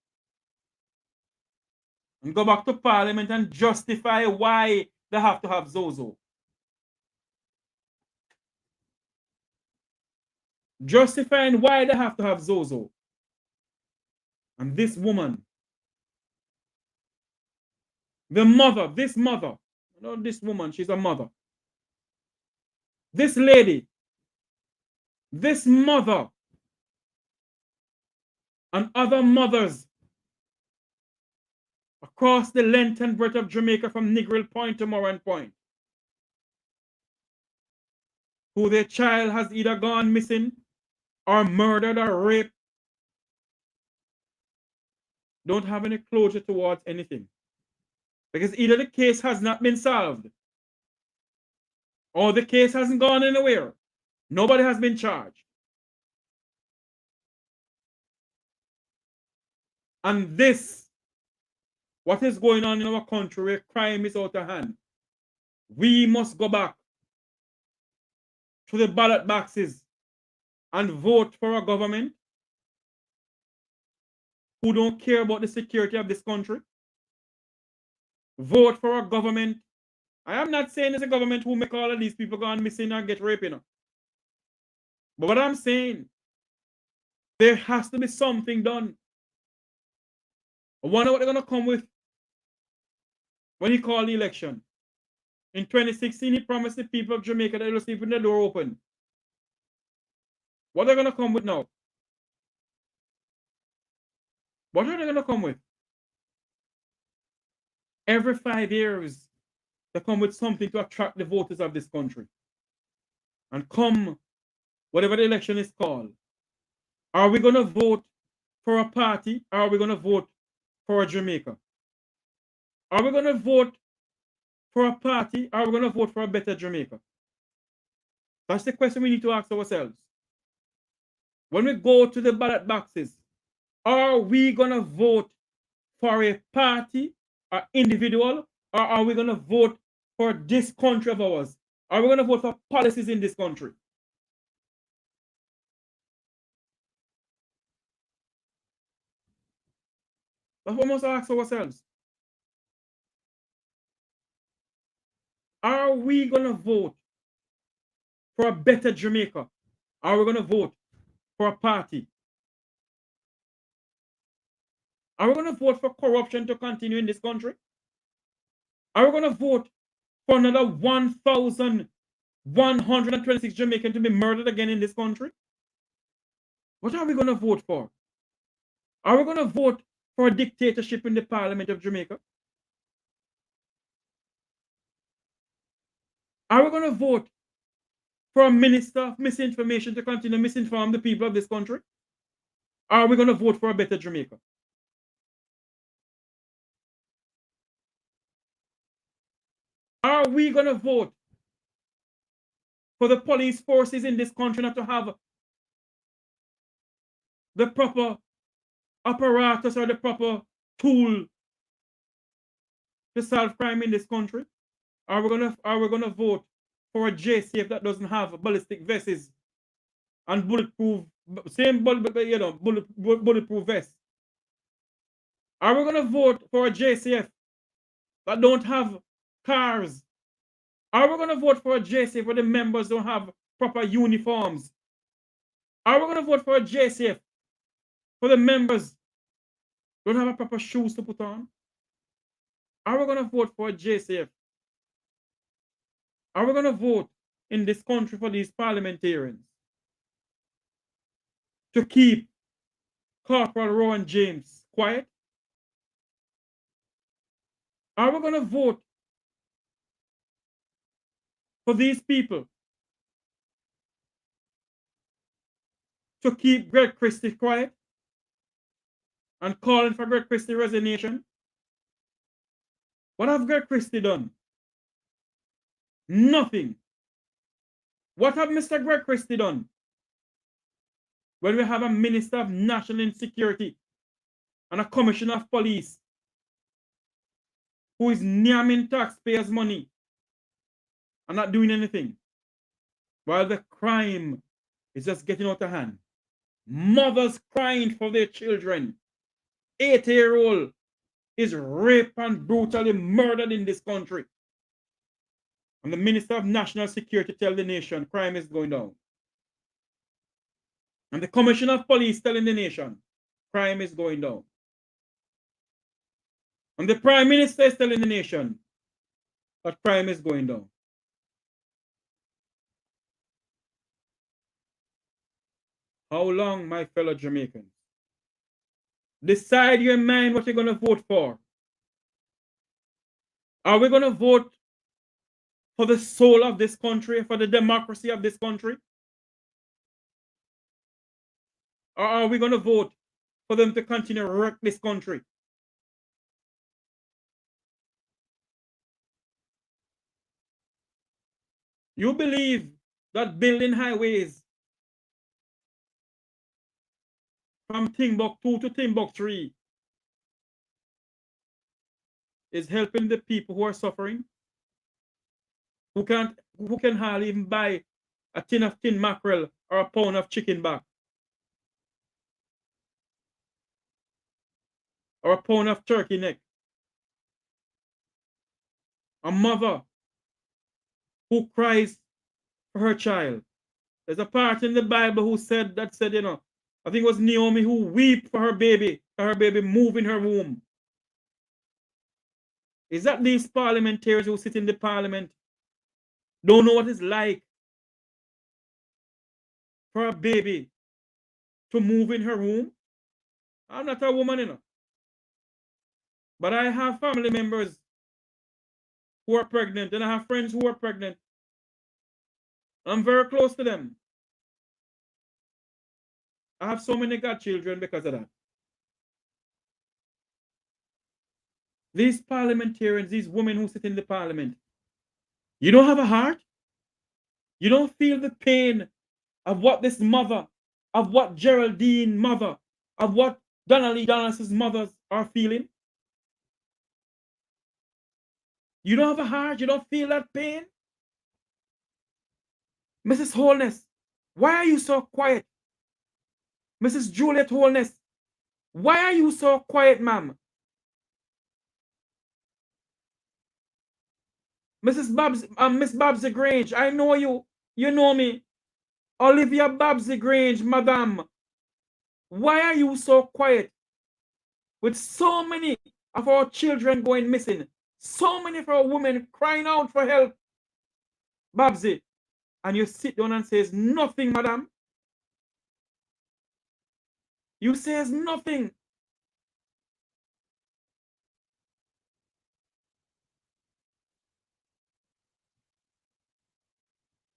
And go back to Parliament and justify why they have to have Zozo. Justifying why they have to have Zozo. And this woman, this mother, not this woman, she's a mother. This lady, this mother, and other mothers across the length and breadth of Jamaica from Negril Point to Moran Point, who their child has either gone missing or murdered or raped, don't have any closure towards anything. Because either the case has not been solved or the case hasn't gone anywhere. Nobody has been charged. And this, what is going on in our country where crime is out of hand, we must go back to the ballot boxes and vote for a government who don't care about the security of this country. Vote for a government. I am not saying it's a government who make all of these people go missing and get raped, you know. But what I'm saying, there has to be something done. I wonder what they're going to come with when he called the election. In 2016, he promised the people of Jamaica that they will sleep with the door open. What are they going to come with now? What are they going to come with? Every 5 years, they come with something to attract the voters of this country. And come, whatever the election is called, are we going to vote for a party or are we going to vote for a Jamaica? Are we going to vote for a party or are we going to vote for a better Jamaica? That's the question we need to ask ourselves. When we go to the ballot boxes, are we going to vote for a party or individual, or are we going to vote for this country of ours? Are we going to vote for policies in this country? That's what we must ask ourselves. Are we going to vote for a better Jamaica? Are we going to vote for a party? Are we going to vote for corruption to continue in this country? Are we going to vote for another 1,126 Jamaicans to be murdered again in this country? What are we going to vote for? Are we going to vote for a dictatorship in the Parliament of Jamaica? Are we going to vote for a minister of misinformation to continue misinform the people of this country? Are we going to vote for a better Jamaica? Are we going to vote for the police forces in this country not to have the proper apparatus or the proper tool to solve crime in this country? Are we gonna vote for a JCF that doesn't have ballistic vests and bulletproof bulletproof vests? Are we gonna vote for a JCF that don't have cars? Are we gonna vote for a JCF where the members don't have proper uniforms? Are we gonna vote for a JCF where the members don't have a proper shoes to put on? Are we going to vote for JCF? Are we going to vote in this country for these parliamentarians to keep Corporal Rowan James quiet? Are we going to vote for these people to keep Greg Christie quiet and calling for Greg Christie resignation? What have Greg Christie done? Nothing. What have Mr. Greg Christie done? When we have a Minister of National Insecurity and a Commissioner of Police who is namming taxpayers' money and not doing anything, while the crime is just getting out of hand. Mothers crying for their children. 8-year-old is raped and brutally murdered in this country. And the Minister of National Security tells the nation crime is going down. And the Commissioner of Police telling the nation crime is going down. And the Prime Minister is telling the nation that crime is going down. How long, my fellow Jamaicans? Decide your mind what you're going to vote for. Are we going to vote for the soul of this country, for the democracy of this country? Or are we going to vote for them to continue to wreck this country? You believe that building highways from Timbuktu to Timbuktu is helping the people who are suffering, who can hardly even buy a tin of tin mackerel or a pound of chicken back, or a pound of turkey neck. A mother who cries for her child. There's a part in the Bible who said, I think it was Naomi who wept for her baby moved in her womb. Is that these parliamentarians who sit in the parliament don't know what it's like for a baby to move in her womb? I'm not a woman, but I have family members who are pregnant, and I have friends who are pregnant. I'm very close to them. I have so many godchildren because of that. These parliamentarians, these women who sit in the parliament, you don't have a heart? You don't feel the pain of what this mother, of what Geraldine mother, of what Donnelly Dallas's mothers are feeling? You don't have a heart? You don't feel that pain? Mrs. Holness, why are you so quiet? Mrs. Juliet Holness, why are you so quiet, ma'am? Miss Babsy Grange, I know you. You know me. Olivia Babsy Grange, madam. Why are you so quiet? With so many of our children going missing, so many of our women crying out for help, Babsy, and you sit down and says nothing, madam. You says nothing.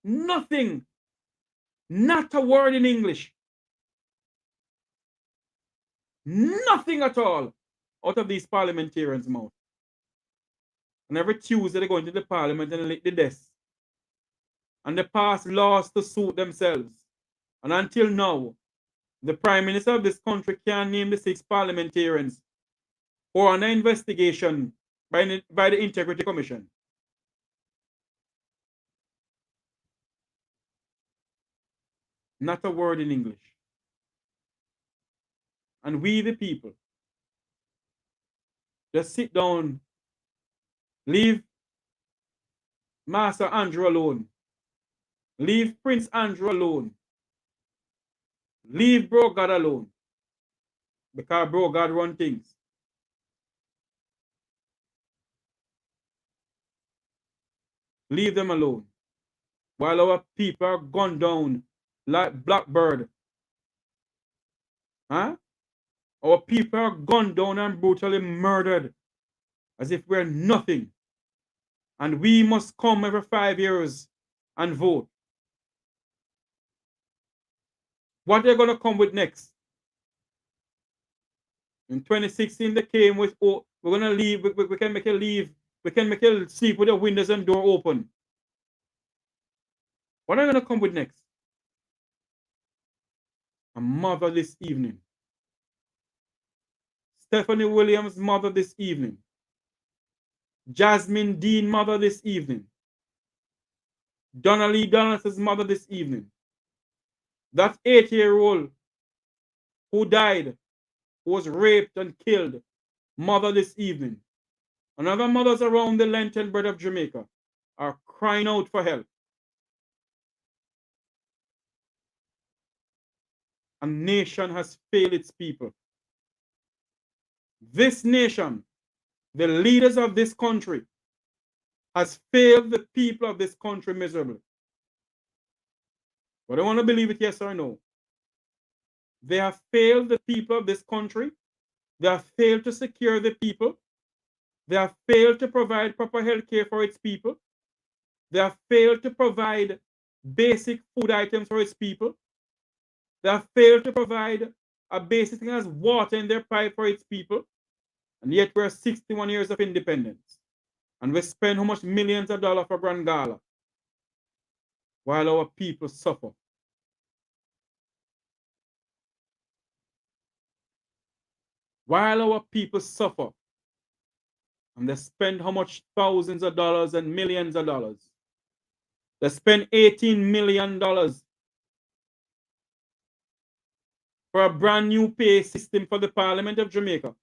Nothing. Not a word in English. Nothing at all out of these parliamentarians' mouth. And every Tuesday they go into the parliament and lick the desk. And they pass laws to suit themselves. And until now, the Prime Minister of this country can't name the 6 parliamentarians who are under investigation by the Integrity Commission. Not a word in English. And we, the people, just sit down, leave Master Andrew alone, leave Prince Andrew alone, leave Bro God alone, because Bro God run things. Leave them alone. While our people are gunned down like blackbird. Huh? Our people are gunned down and brutally murdered as if we're nothing. And we must come every 5 years and vote. What they're going to come with next? In 2016, they came with, oh, we're going to leave, we can make you leave, we can make you sleep with the windows and door open. What are they going to come with next? A mother this evening. Stephanie Williams' mother this evening. Jasmine Dean mother this evening. Donna Lee Donaldson's mother this evening. That 8-year-old who died, who was raped and killed, mother this evening. And other mothers around the length and breadth of Jamaica are crying out for help. A nation has failed its people. This nation, the leaders of this country, has failed the people of this country miserably. But I want to believe it, yes or no. They have failed the people of this country. They have failed to secure the people. They have failed to provide proper health care for its people. They have failed to provide basic food items for its people. They have failed to provide a basic thing as water in their pipe for its people. And yet we're 61 years of independence. And we spend how much millions of dollars for Grand Gala while our people suffer. While our people suffer, and they spend how much thousands of dollars and millions of dollars. They spend $18 million for a brand new pay system for the Parliament of Jamaica.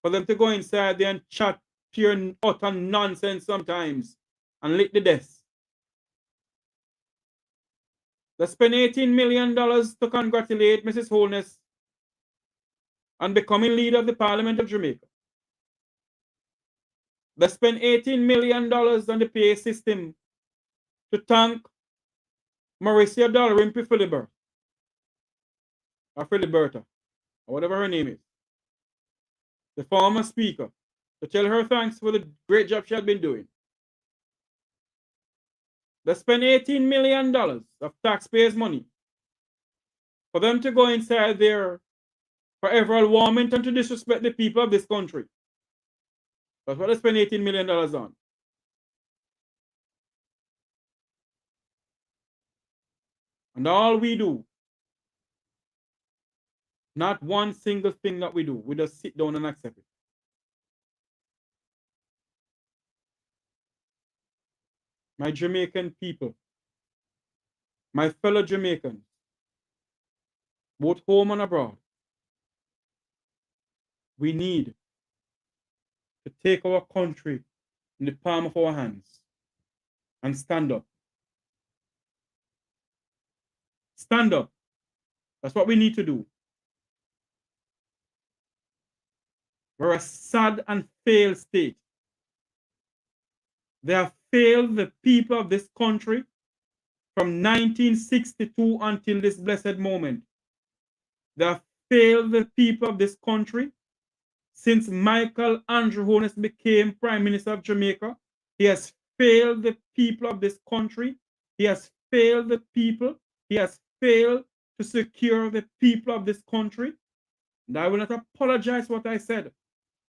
For them to go inside there and chat pure utter nonsense sometimes and lick the desk. They spend $18 million to congratulate Mrs. Holness on becoming leader of the Parliament of Jamaica. They spend $18 million on the pay system to thank Mauricia Dalrympe Philibert, or Filiberta, or whatever her name is, the former speaker, to tell her thanks for the great job she had been doing. They spend $18 million of taxpayers' money for them to go inside there forever Warmington to disrespect the people of this country. That's what they spend $18 million on. And all we do, not one single thing that we do, we just sit down and accept it. My Jamaican people, my fellow Jamaicans, both home and abroad, we need to take our country in the palm of our hands and stand up. Stand up. That's what we need to do. We're a sad and failed state. They have failed the people of this country from 1962 until this blessed moment. They have failed the people of this country since Michael Andrew Holness became Prime Minister of Jamaica. He has failed the people of this country. He has failed the people. He has failed to secure the people of this country. And I will not apologize for what I said.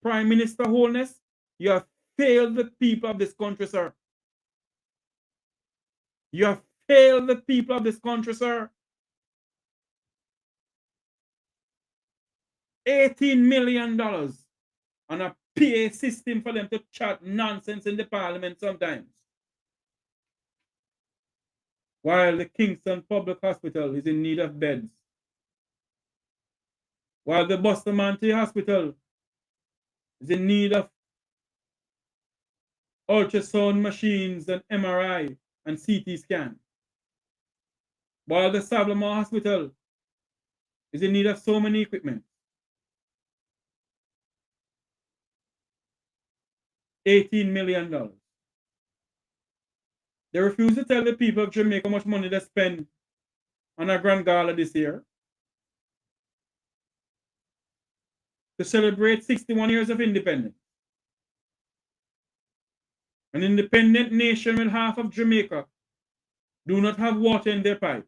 Prime Minister Holness, you have failed the people of this country, sir. You have failed the people of this country, sir. $18 million on a PA system for them to chat nonsense in the parliament sometimes. While the Kingston Public Hospital is in need of beds. While the Bustamante Hospital is in need of ultrasound machines and MRI and CT scan. While the Savlamar Hospital is in need of so many equipment. $18 million. They refuse to tell the people of Jamaica how much money they spend on a grand gala this year to celebrate 61 years of independence. An independent nation with half of Jamaica do not have water in their pipe.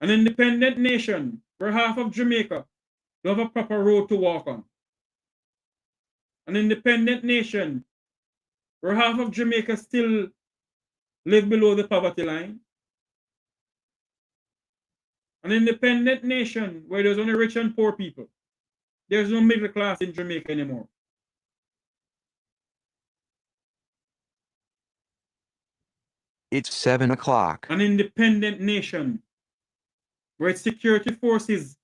An independent nation where half of Jamaica don't have a proper road to walk on. An independent nation where half of Jamaica still live below the poverty line. An independent nation where there's only rich and poor people. There's no middle class in Jamaica anymore. It's 7 o'clock. An independent nation where its security forces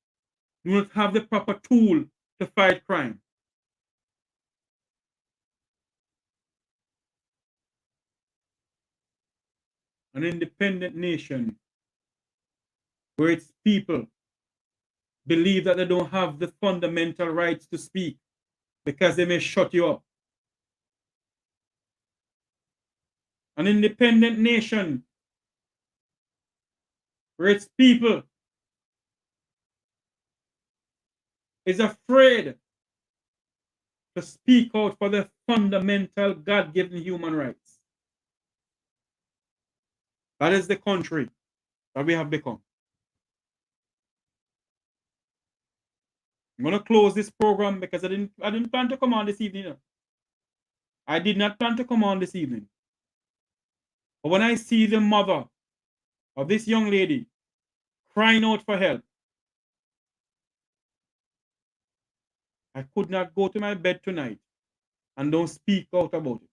do not have the proper tool to fight crime. An independent nation where its people believe that they don't have the fundamental rights to speak because they may shut you up. An independent nation where its people is afraid to speak out for their fundamental God-given human rights. That is the country that we have become. I'm going to close this program because I didn't plan to come on this evening. I did not plan to come on this evening. But when I see the mother of this young lady crying out for help, I could not go to my bed tonight and don't speak out about it.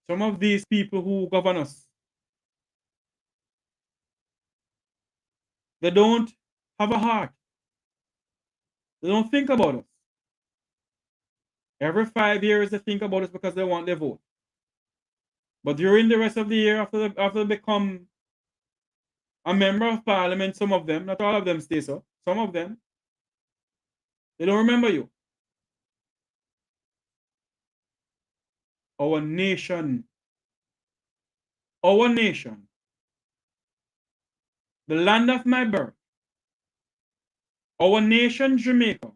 Some of these people who govern us, they don't have a heart. They don't think about us. Every 5 years they think about us because they want their vote. But during the rest of the year, after they become a member of parliament, some of them, not all of them stay so, some of them, they don't remember you. Our nation, the land of my birth, our nation, Jamaica,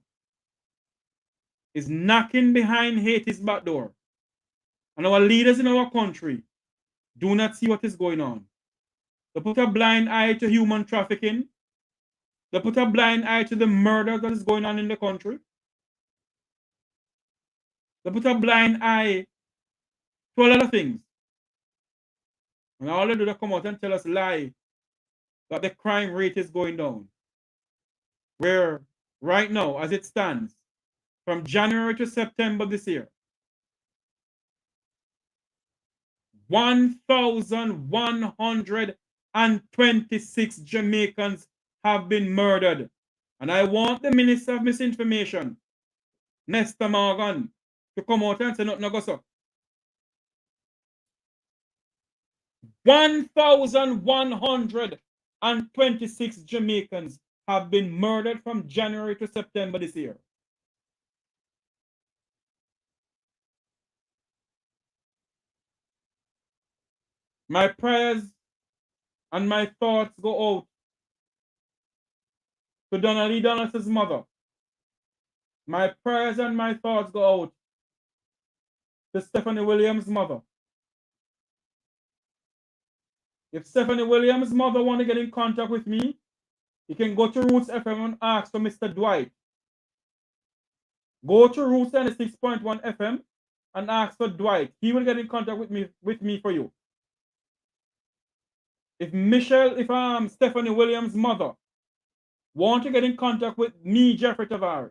is knocking behind Haiti's back door. And our leaders in our country do not see what is going on. They put a blind eye to human trafficking. They put a blind eye to the murder that is going on in the country. They put a blind eye to a lot of things. And all they do is come out and tell us lie that the crime rate is going down. Where right now, as it stands, from January to September this year, 1,126 Jamaicans have been murdered. And I want the Minister of Misinformation, Nesta Morgan, to come out and say nothing goes up. 1,126 Jamaicans have been murdered from January to September this year. My prayers and my thoughts go out to Donnelly Donald's mother. My prayers and my thoughts go out to Stephanie Williams' mother. If Stephanie Williams' mother want to get in contact with me, you can go to Roots FM and ask for Mr. Dwight. Go to Roots 96.1 FM and ask for Dwight. He will get in contact with me for you. If Stephanie Williams' mother want to get in contact with me, Jeffrey Tavares,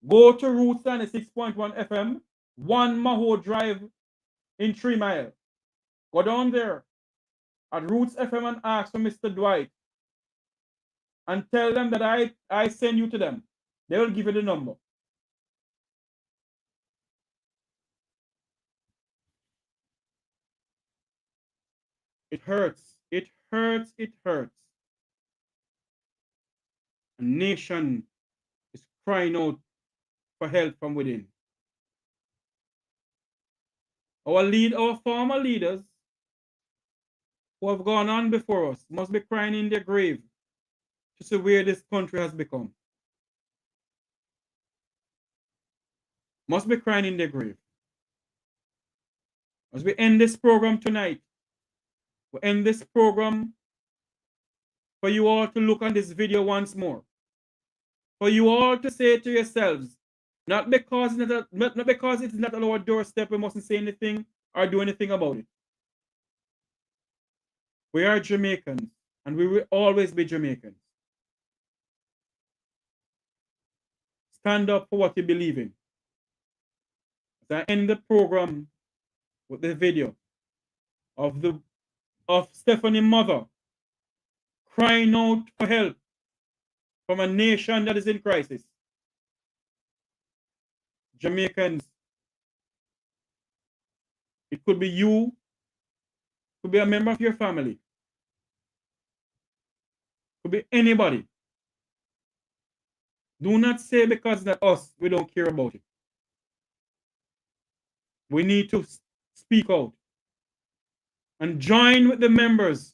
go to Roots 96.1 FM, 1 Maho Drive in 3 Mile. Go down there at Roots FM and ask for Mr. Dwight and tell them that I send you to them. They will give you the number. It hurts. It hurts. It hurts. A nation is crying out for help from within. Our former leaders who have gone on before us must be crying in their grave to see where this country has become. Must be crying in their grave. As we end this program tonight, we end this program for you all to look on this video once more. For you all to say to yourselves, not because it's not on our doorstep, we mustn't say anything or do anything about it. We are Jamaicans, and we will always be Jamaicans. Stand up for what you believe in. As I end the program with the video of Stephanie's mother crying out for help from a nation that is in crisis. Jamaicans, it could be you, could be a member of your family, could be anybody. Do not say because that's us, we don't care about it. We need to speak out and join with the members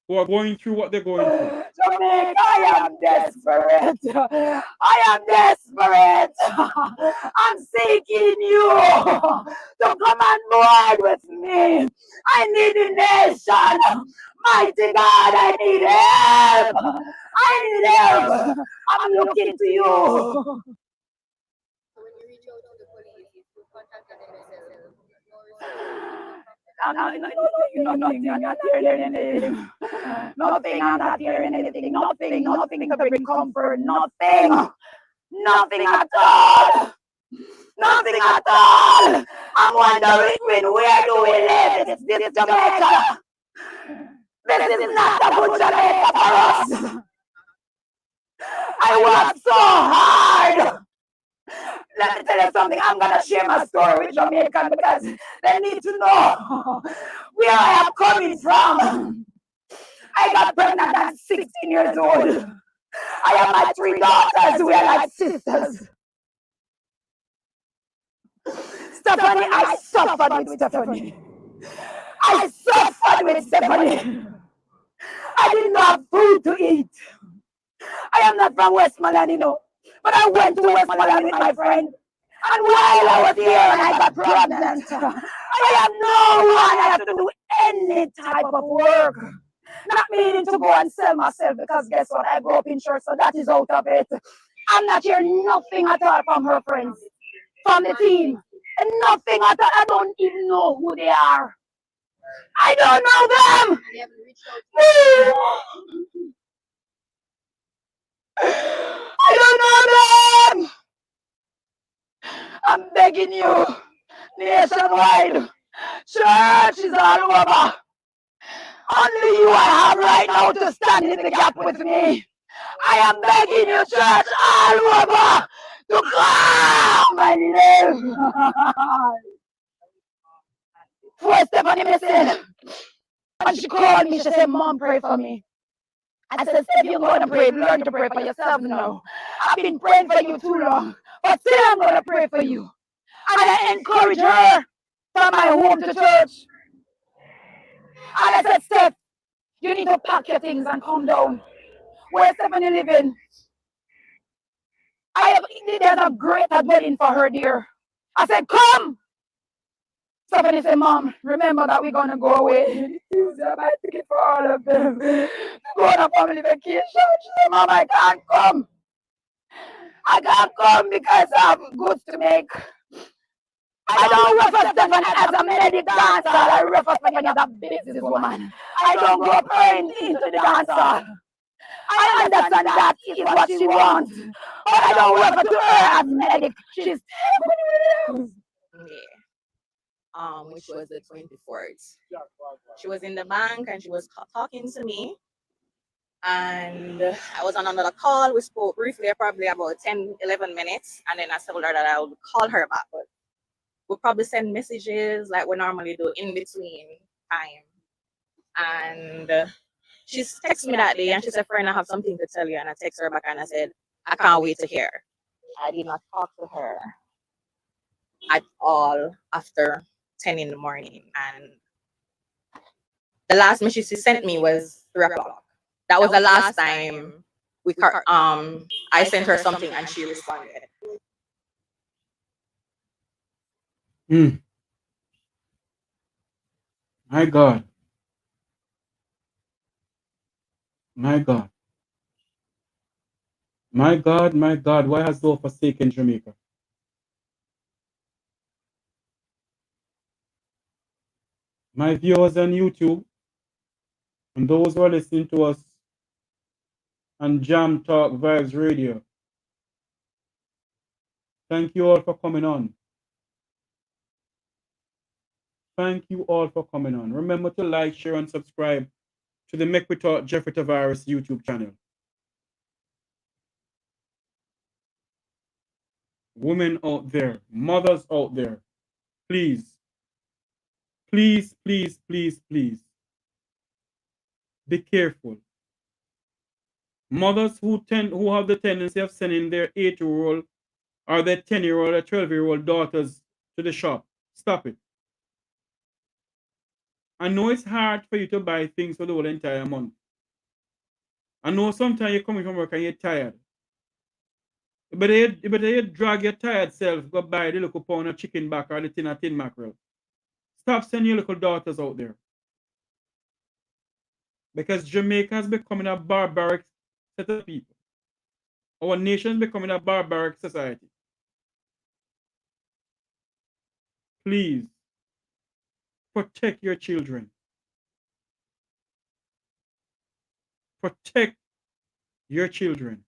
who are going through what they're going through. Jamaica, I am desperate. I am desperate. I'm seeking you to come on board with me. I need a nation. Mighty God, I need help. I need help. I'm looking to you. So when you reach out to the police, if you contacted them yourself, Nothing, I'm not hearing anything. Nothing, I'm not hearing anything. Nothing to bring comfort. Nothing at all. Nothing at all. I'm wondering where do we live? Is this Jamaica? This is not a good Jamaica for us. I worked so hard. Let me tell you something. I'm gonna share my story with Jamaican because they need to know where I am coming from. I got pregnant at 16 years old. I have my 3 daughters. We are like sisters. Stephanie, I suffered with Stephanie. I suffered with Stephanie. I didn't have food to eat. I am not from Westmoreland, you know. But I went to Westmoreland with my friend. And while I was here and I got pregnant, I have no one. I have to do any type of work. Not meaning to go and sell myself because guess what? I grew up in church, so that is out of it. I'm not hearing nothing at all from her friends, from the team. And nothing at all. I don't even know who they are. I don't know them. they haven't reached out I don't know them. I'm begging you, nationwide, churches all over. Only you I have right now to stand in the gap with me. I am begging you, church all over, to come and live. Poor Stephanie missing. And she called me, she said, Mom, pray for me. I said, Steph, you're going to pray. Learn to pray for yourself now. I've been praying for you too long, but still I'm going to pray for you. And I encourage her from my home to church. And I said, Steph, you need to pack your things and come down. Where's Stephanie living? There's a great wedding for her, dear. I said, come. Stephanie said, Mom, remember that we're going to go away. Use my ticket for all of them. Go on a family vacation. She said, Mom, I can't come. I can't come because I have goods to make. I don't refer Stephanie as a Medikk dancer. I refer Stephanie as a businesswoman. I don't go up her into the dancer. I understand that is what she wants. But I don't refer to her as Medikk. She's Stephanie. Which was the 24th. She was in the bank and she was talking to me. And I was on another call. We spoke briefly, probably about 10, 11 minutes. And then I told her that I would call her back. But we'll probably send messages like we normally do in between time. And she texted me that day and she said, Friend, I have something to tell you. And I text her back and I said, I can't wait to hear. I did not talk to her at all after 10 in the morning. And the last message she sent me was 3 o'clock. That was the last time I sent her something and she responded. My God. My God. My God, my God, why has thou forsaken Jamaica? My viewers on YouTube and those who are listening to us on Jam Talk Vibes Radio, thank you all for coming on. Thank you all for coming on. Remember to like, share, and subscribe to the Make We Talk Jeffrey Tavares YouTube channel. Women out there, mothers out there, please, please, please, please, please, be careful. Mothers who have the tendency of sending their 8-year-old or their 10-year-old or 12-year-old daughters to the shop, stop it. I know it's hard for you to buy things for the whole entire month. I know sometimes you're coming from work and you're tired. But you drag your tired self, go buy the little pound of chicken back or the tin mackerel. Stop sending your little daughters out there. Because Jamaica is becoming a barbaric set of people. Our nation is becoming a barbaric society. Please, protect your children. Protect your children.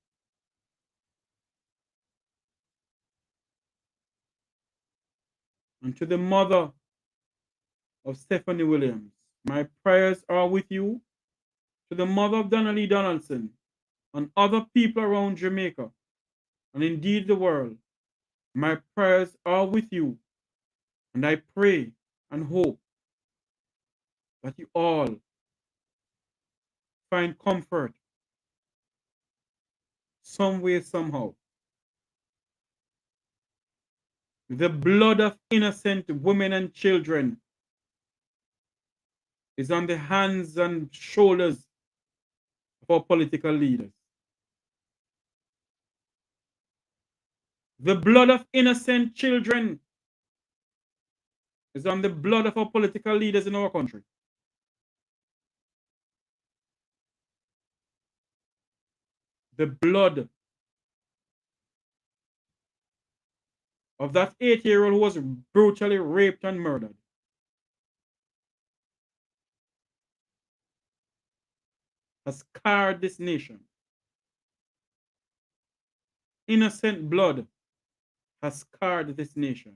And to the mother of Stephanie Williams, my prayers are with you. To the mother of Donnelly Donaldson and other people around Jamaica, and indeed the world, my prayers are with you. And I pray and hope that you all find comfort some way, somehow. The blood of innocent women and children is on the hands and shoulders of our political leaders. The blood of innocent children is on the blood of our political leaders in our country. The blood of that 8-year-old who was brutally raped and murdered. Has scarred this nation. Innocent blood has scarred this nation.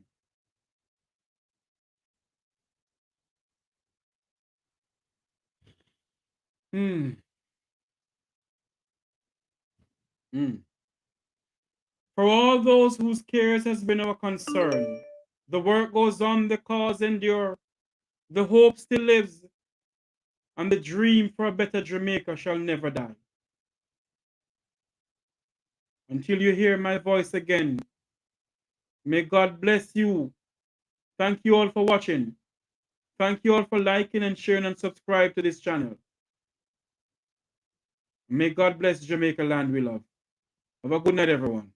For all those whose cares has been our concern, the work goes on, the cause endure, the hope still lives, and the dream for a better Jamaica shall never die. Until you hear my voice again, may God bless you. Thank you all for watching. Thank you all for liking and sharing and subscribe to this channel. May God bless Jamaica land we love. Have a good night, everyone.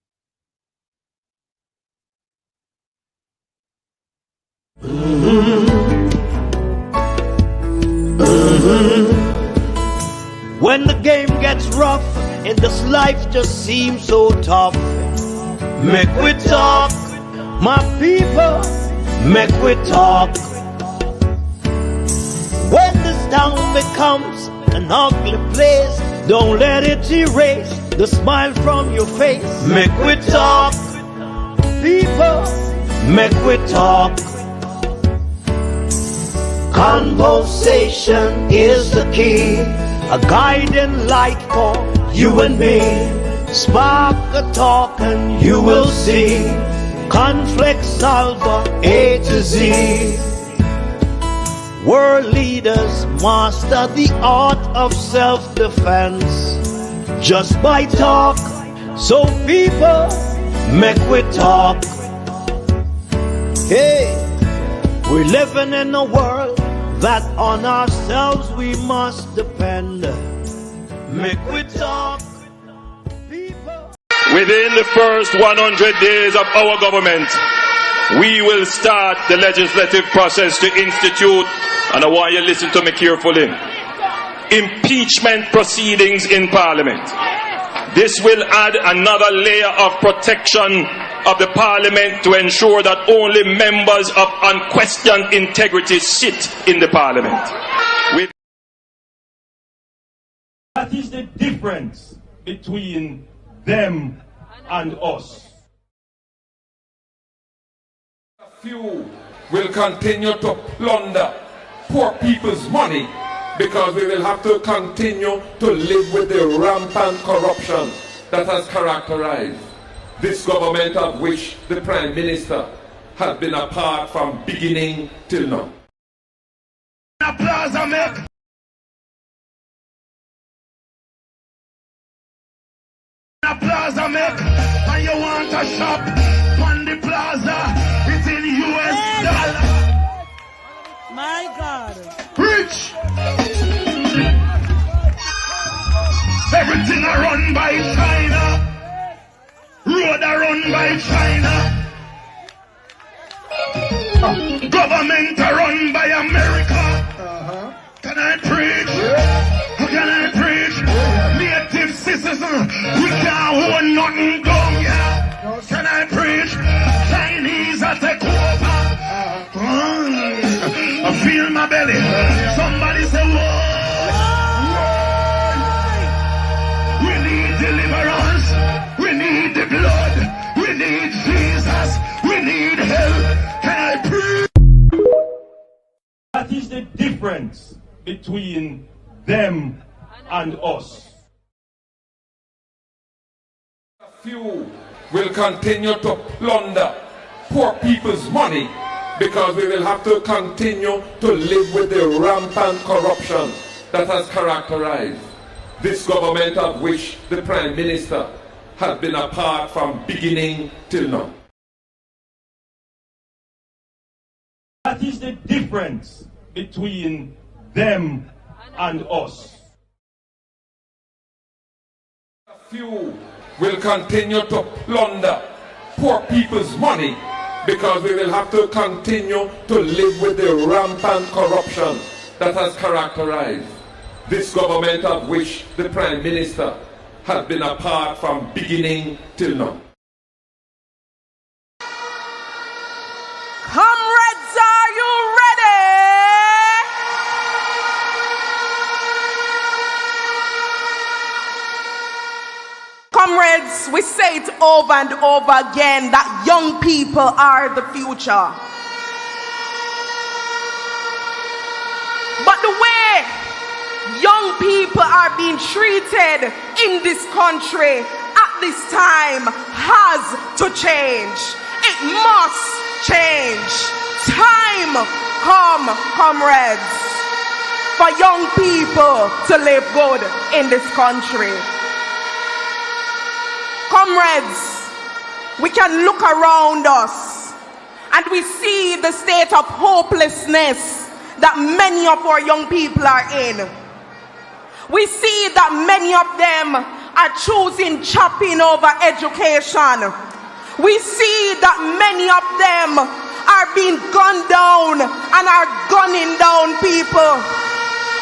When the game gets rough and this life just seems so tough, make we talk, my people, make we talk. When this town becomes an ugly place, don't let it erase the smile from your face. Make we talk, people, make we talk. Conversation is the key, a guiding light for you and me. Spark a talk and you will see. Conflict solver A to Z. World leaders master the art of self-defense just by talk. So people, make we talk. Hey, we're living in a world that on ourselves we must depend. Make we talk, people. Within the first 100 days of our government, we will start the legislative process to institute, and I want you to listen to me carefully, impeachment proceedings in Parliament. This will add another layer of protection of the Parliament to ensure that only members of unquestioned integrity sit in the Parliament. That is the difference between them and us. Few will continue to plunder poor people's money because we will have to continue to live with the rampant corruption that has characterized this government, of which the Prime Minister has been a part from beginning till now. Applause, Medikk. Applause, Medikk. And you want a shop on the plaza? It's in US dollar. My God. Rich. Everything are run by China. Road are run by China. Government are run by America. Can I preach? Can I preach? Native citizen, we can't hold nothing down, yeah. Can I preach? Chinese are take over. I feel my belly. Somebody say, whoa. We need deliverance. We need the blood. We need Jesus. We need help. Can I preach? That is the difference between them and us. Few will continue to plunder poor people's money because we will have to continue to live with the rampant corruption that has characterized this government, of which the Prime Minister has been a part from beginning till now. That is the difference between them and us. Few will continue to plunder poor people's money because we will have to continue to live with the rampant corruption that has characterized this government, of which the Prime Minister has been a part from beginning till now. Comrades, are you ready? Comrades, we say it over and over again that young people are the future. But the way young people are being treated in this country at this time has to change. It must change. Time come, comrades, for young people to live good in this country. Comrades, we can look around us and we see the state of hopelessness that many of our young people are in. We see that many of them are choosing chopping over education. We see that many of them are being gunned down and are gunning down people.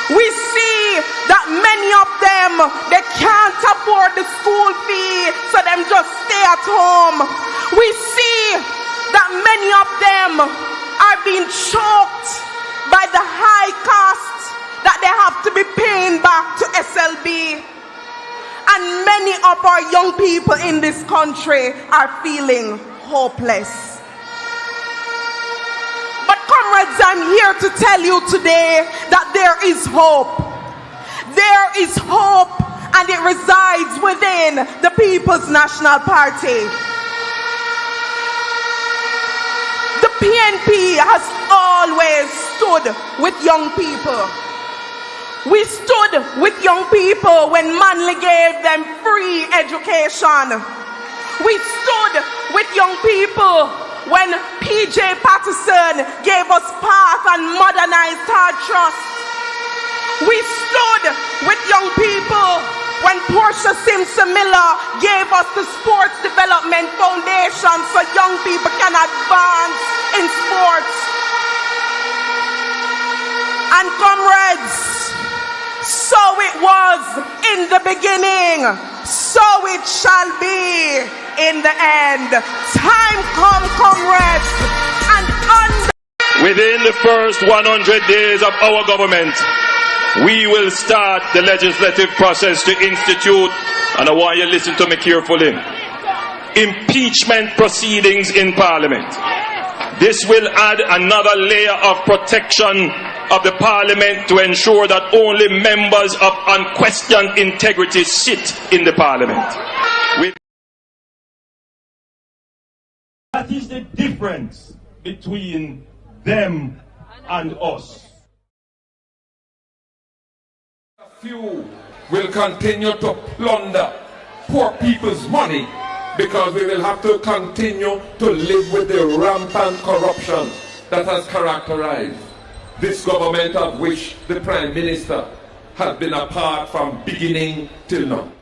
We see that many of them, they can't afford the school fee, so them just stay at home. We see that many of them are being choked by the high cost that they have to be paying back to SLB. And many of our young people in this country are feeling hopeless. But comrades, I'm here to tell you today that there is hope. There is hope, and it resides within the People's National Party. The PNP has always stood with young people. We stood with young people when Manley gave them free education. We stood with young people when PJ Patterson gave us path and modernized our trust. We stood with young people when Portia Simpson Miller gave us the Sports Development Foundation so young people can advance in sports. And comrades, so it was in the beginning, so it shall be in the end. Time come, comrades, and within the first 100 days of our government, we will start the legislative process to institute, and I want you to listen to me carefully, impeachment proceedings in Parliament. This will add another layer of protection of the Parliament to ensure that only members of unquestioned integrity sit in the Parliament. That is the difference between them and us. Few will continue to plunder poor people's money because we will have to continue to live with the rampant corruption that has characterized this government, of which the Prime Minister has been a part from beginning till now.